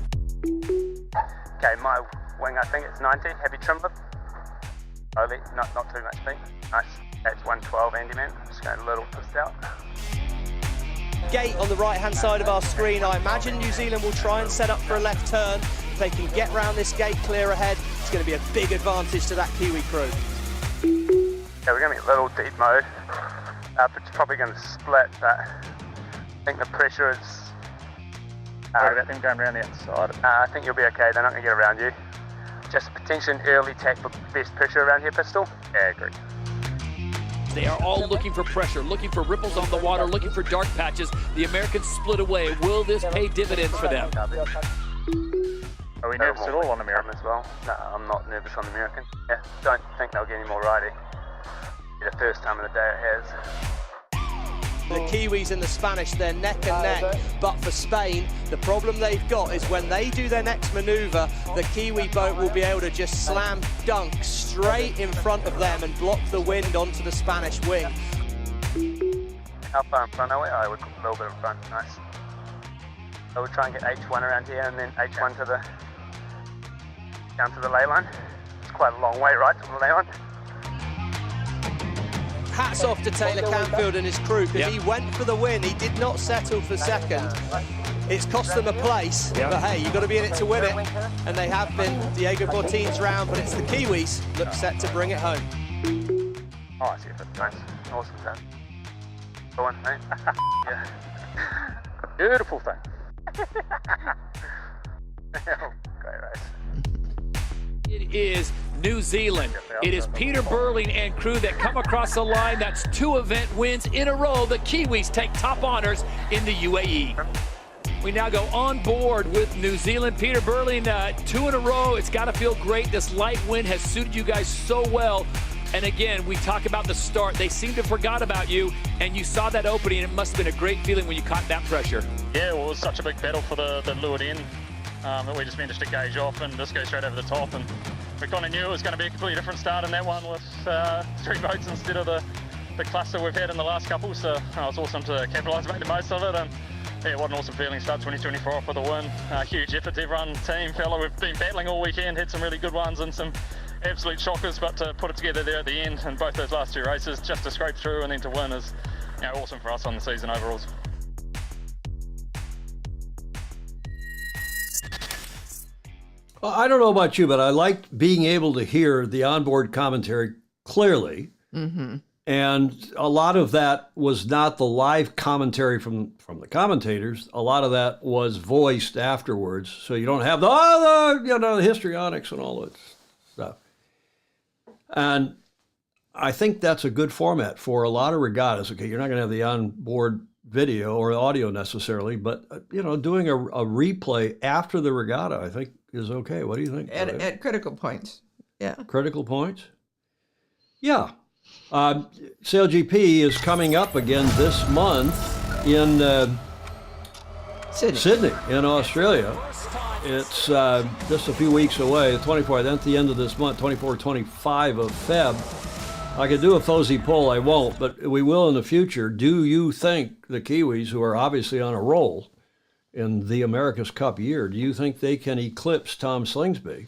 Okay, my wing, I think it's 90. Heavy trim lift. Slowly, not too much speed. Nice. That's 112, Andy, man. Just going a little twist out. Gate on the right-hand side of our screen. I imagine New Zealand will try and set up for a left turn. If they can get round this gate clear ahead, it's going to be a big advantage to that Kiwi crew. Yeah, we're going to be a little deep mode. It's probably going to split, but I think the pressure is... What about them going around the outside? I think you'll be okay. They're not going to get around you. Just potentially an early tack for best pressure around here, Pistol. Yeah, I agree. They are all looking for pressure, looking for ripples on the water, looking for dark patches. The Americans split away. Will this pay dividends for them? Are we nervous at all on American as well? No, I'm not nervous on American. Yeah, don't think they'll get any more riding. The first time of the day it has. The Kiwis and the Spanish, they're neck and neck, but for Spain, the problem they've got is when they do their next manoeuvre, the Kiwi boat will be able to just slam dunk straight in front of them and block the wind onto the Spanish wing. How far in front are we? Oh, we're a little bit in front, nice. So we'll try and get H1 around here and then H1 down to the ley line. It's quite a long way, right, to the ley line. Hats off to Taylor Canfield and his crew, because he went for the win. He did not settle for second. It's cost them a place, but hey, you've got to be in it to win it. And they have been. Diego Bortin's round, but it's the Kiwis look set to bring it home. Oh, I see it. Nice. Awesome, Dan. Go on, mate. Yeah. Beautiful thing. Great race. It is New Zealand. It is Peter Burling and crew that come across the line. That's 2 event wins in a row. The Kiwis take top honors in the UAE. We now go on board with New Zealand. Peter Burling, 2 in a row. It's got to feel great. This light wind has suited you guys so well. And again, we talk about the start. They seem to have forgot about you, and you saw that opening. It must have been a great feeling when you caught that pressure. Yeah, well, it was such a big battle for the leeward end that we just managed to gauge off and just go straight over the top. And we kind of knew it was going to be a completely different start in that one with 3 boats instead of the cluster we've had in the last couple. So it was awesome to capitalise and make the most of it. And yeah, what an awesome feeling. Start 2024 off with a win. Huge effort to everyone, team, fella. We've been battling all weekend, had some really good ones and some absolute shockers, but to put it together there at the end and both those last 2 races, just to scrape through and then to win is awesome for us on the season overalls. Well, I don't know about you, but I liked being able to hear the onboard commentary clearly. Mm-hmm. And a lot of that was not the live commentary from the commentators. A lot of that was voiced afterwards. So you don't have the histrionics and all that stuff. And I think that's a good format for a lot of regattas. Okay, you're not going to have the onboard video or audio necessarily, but doing a replay after the regatta, I think is okay. What do you think? At critical points, yeah. Critical points? Yeah. SailGP is coming up again this month in Sydney in Australia. It's just a few weeks away, the 24th, then at the end of this month, 24, 25 of Feb. I could do a Fosey poll, I won't, but we will in the future. Do you think the Kiwis, who are obviously on a roll in the America's Cup year, do you think they can eclipse Tom Slingsby?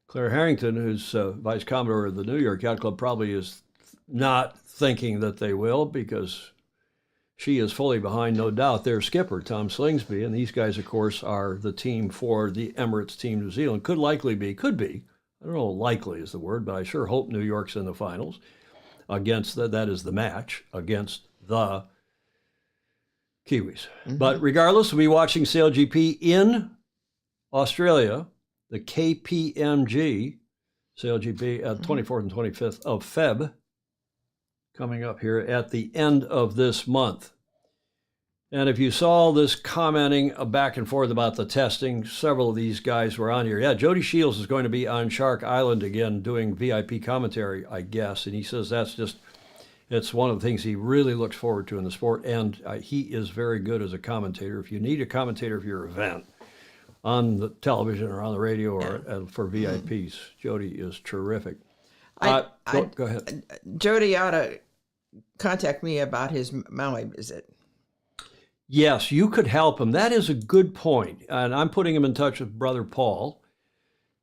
Claire Harrington, who's Vice Commodore of the New York Yacht Club, probably is not thinking that they will, because she is fully behind, no doubt, their skipper, Tom Slingsby. And these guys, of course, are the team for the Emirates Team New Zealand. Could be. I don't know, likely is the word, but I sure hope New York's in the finals. Against that is the match against the Kiwis. Mm-hmm. But regardless, we'll be watching SailGP in Australia, the KPMG SailGP at 24th and 25th of Feb, coming up here at the end of this month. And if you saw this commenting back and forth about the testing, several of these guys were on here. Yeah, Jody Shields is going to be on Shark Island again doing VIP commentary, I guess. And he says it's one of the things he really looks forward to in the sport. And he is very good as a commentator. If you need a commentator for your event on the television or on the radio or for VIPs, Jody is terrific. Go ahead. Jody ought to contact me about his Maui visit. Yes, you could help him. That is a good point. And I'm putting him in touch with Brother Paul,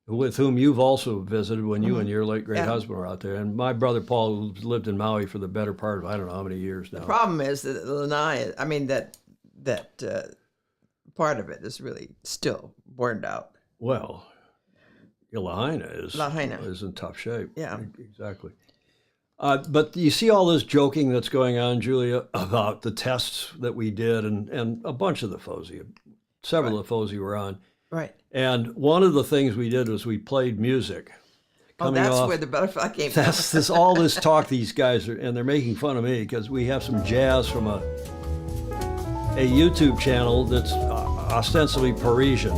with whom you've also visited when you and your late great husband were out there. And my brother Paul lived in Maui for the better part of, I don't know how many years now. The problem is that Lanai, that part of it is really still burned out. Well, Lahaina is in tough shape. Yeah. Exactly. But you see all this joking that's going on, Julia, about the tests that we did and a bunch of the Fosey, several of the Fosey were on. Right. And one of the things we did was we played music. Where the butterfly came from. All this talk these guys are, and they're making fun of me because we have some jazz from a YouTube channel that's ostensibly Parisian,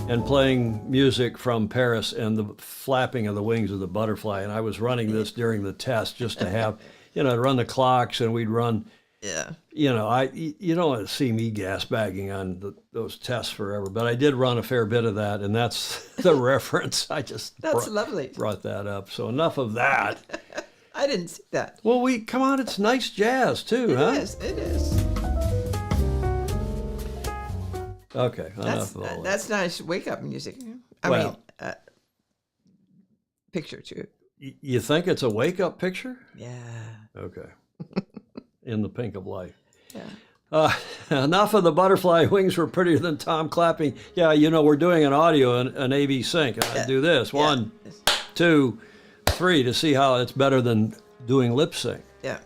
and playing music from Paris and the flapping of the wings of the butterfly. And I was running this during the test just to have, run the clocks, and we'd run. Yeah. You don't want to see me gas bagging on those tests forever, but I did run a fair bit of that, and that's the reference. That's lovely. Brought that up. So enough of that. I didn't see that. Well, come on, it's nice jazz too, huh? It is. Okay, enough of all that. That's nice wake-up music. Well- Picture, too. You think it's a wake-up picture? Yeah. Okay. In the pink of light. Yeah. Enough of the butterfly wings were prettier than Tom clapping. Yeah, we're doing an audio, an A/B sync. I do this. 1, 2, 3 to see how it's better than doing lip sync. Yeah.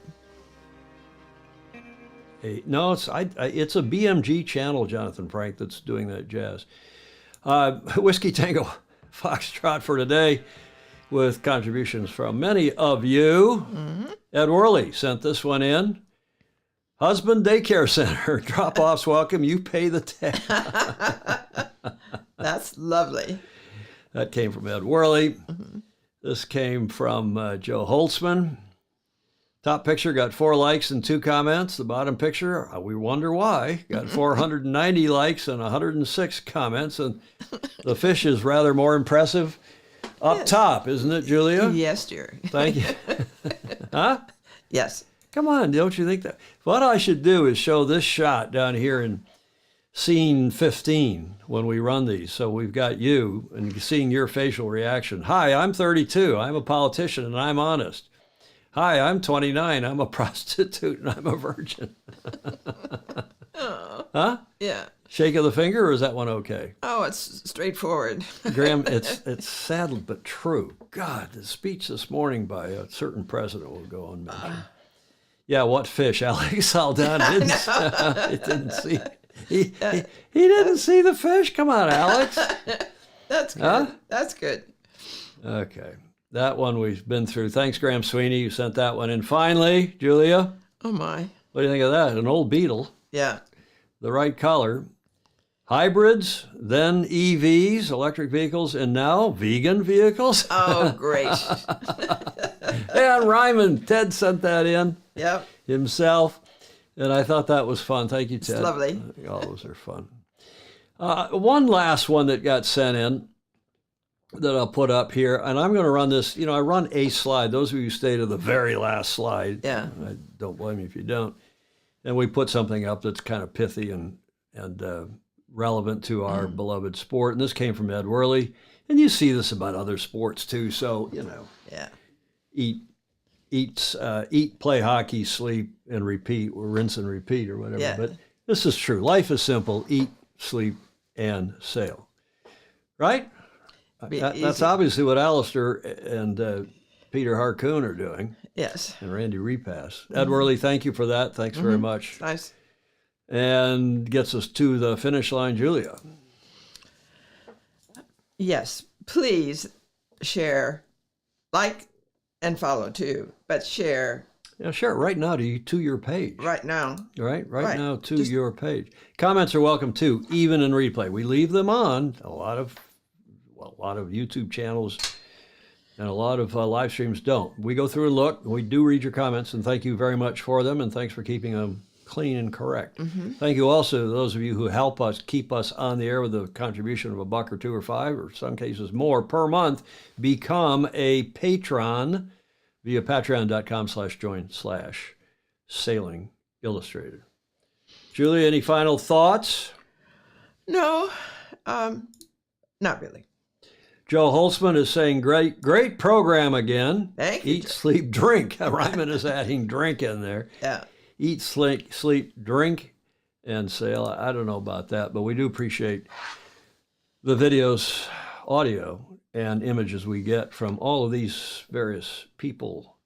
No, it's a BMG channel, Jonathan Frank, that's doing that jazz. Whiskey Tango Foxtrot for today, with contributions from many of you. Ed Worley sent this one in. Husband Daycare Center, drop-offs welcome, you pay the tab. That's lovely. That came from Ed Worley. This came from Joe Holtzman. Top picture got 4 likes and 2 comments. The bottom picture, we wonder why, got 490 likes and 106 comments. And the fish is rather more impressive up top, isn't it, Julia? Yes, dear. Thank you. Huh? Yes. Come on, don't you think that? What I should do is show this shot down here in scene 15 when we run these. So we've got you and seeing your facial reaction. Hi, I'm 32. I'm a politician and I'm honest. Hi, I'm 29. I'm a prostitute and I'm a virgin. Huh? Yeah. Shake of the finger, or is that one okay? Oh, it's straightforward. Graham, it's sad but true. God, the speech this morning by a certain president will go unmentioned. Yeah, what fish? Alex Aldana didn't see. He didn't see the fish. Come on, Alex. That's good. Huh? That's good. Okay. That one we've been through. Thanks, Graham Sweeney. You sent that one in. Finally, Julia. Oh, my. What do you think of that? An old Beetle. Yeah. The right color. Hybrids, then EVs, electric vehicles, and now vegan vehicles. Oh, great. And Ryman, Ted sent that in. Yep. Himself. And I thought that was fun. Thank you, Ted. It's lovely. All those are fun. One last one that got sent in that I'll put up here, and I'm going to run this. I run a slide. Those of you who stay to the very last slide, yeah. I don't blame you if you don't. And we put something up that's kind of pithy and relevant to our beloved sport. And this came from Ed Worley. And you see this about other sports too. So, yeah. Eat, play hockey, sleep, and repeat, or rinse and repeat, or whatever. Yeah. But this is true. Life is simple. Eat, sleep, and sail. Right? That's obviously what Alistair and Peter Harcoon are doing. Yes. And Randy Repass. Ed Worley, thank you for that. Thanks very much. Nice. And gets us to the finish line, Julia. Yes. Please share, like, and follow too, but share. Yeah, share it right now to your page. Right now. Right now to your page. Comments are welcome too, even in replay. We leave them on a lot of YouTube channels, and a lot of live streams don't. We go through and look. We do read your comments, and thank you very much for them, and thanks for keeping them clean and correct. Thank you also to those of you who help us keep us on the air with a contribution of $1 or $2 or $5, or some cases more per month. Become a patron via patreon.com/join/Sailing Illustrated. Julia, any final thoughts? No, not really. Joe Holtzman is saying, great program again. Thank you. Eat, sleep, drink. Ryman is adding drink in there. Yeah. Eat, sleep, drink, and sail. I don't know about that, but we do appreciate the videos, audio, and images we get from all of these various people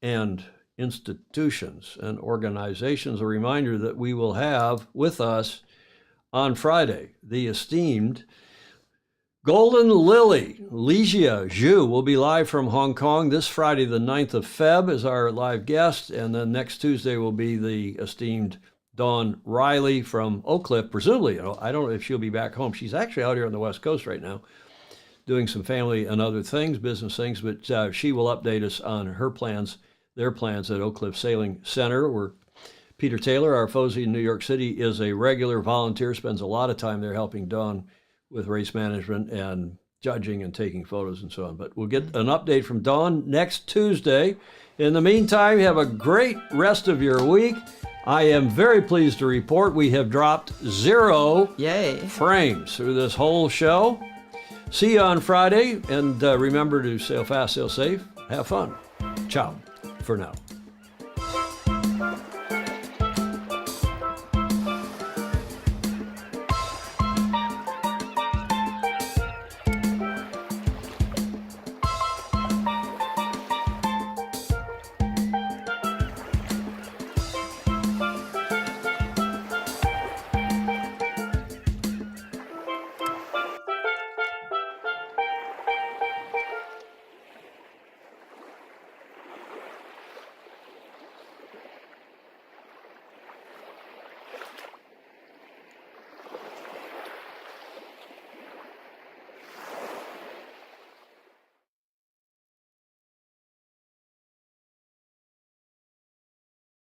and institutions and organizations. A reminder that we will have with us on Friday the esteemed Golden Lily, Ligia Zhu, will be live from Hong Kong this Friday, the 9th of Feb, as our live guest. And then next Tuesday will be the esteemed Dawn Riley from Oak Cliff, presumably. I don't know if she'll be back home. She's actually out here on the West Coast right now doing some family and other things, business things, but she will update us on her plans, their plans at Oak Cliff Sailing Center, where Peter Taylor, our FOSI in New York City, is a regular volunteer, spends a lot of time there helping Dawn with race management and judging and taking photos and so on. But we'll get an update from Dawn next Tuesday. In the meantime, have a great rest of your week. I am very pleased to report we have dropped 0 Yay. frames through this whole show. See you on Friday, and remember to sail fast, sail safe, have fun. Ciao for now.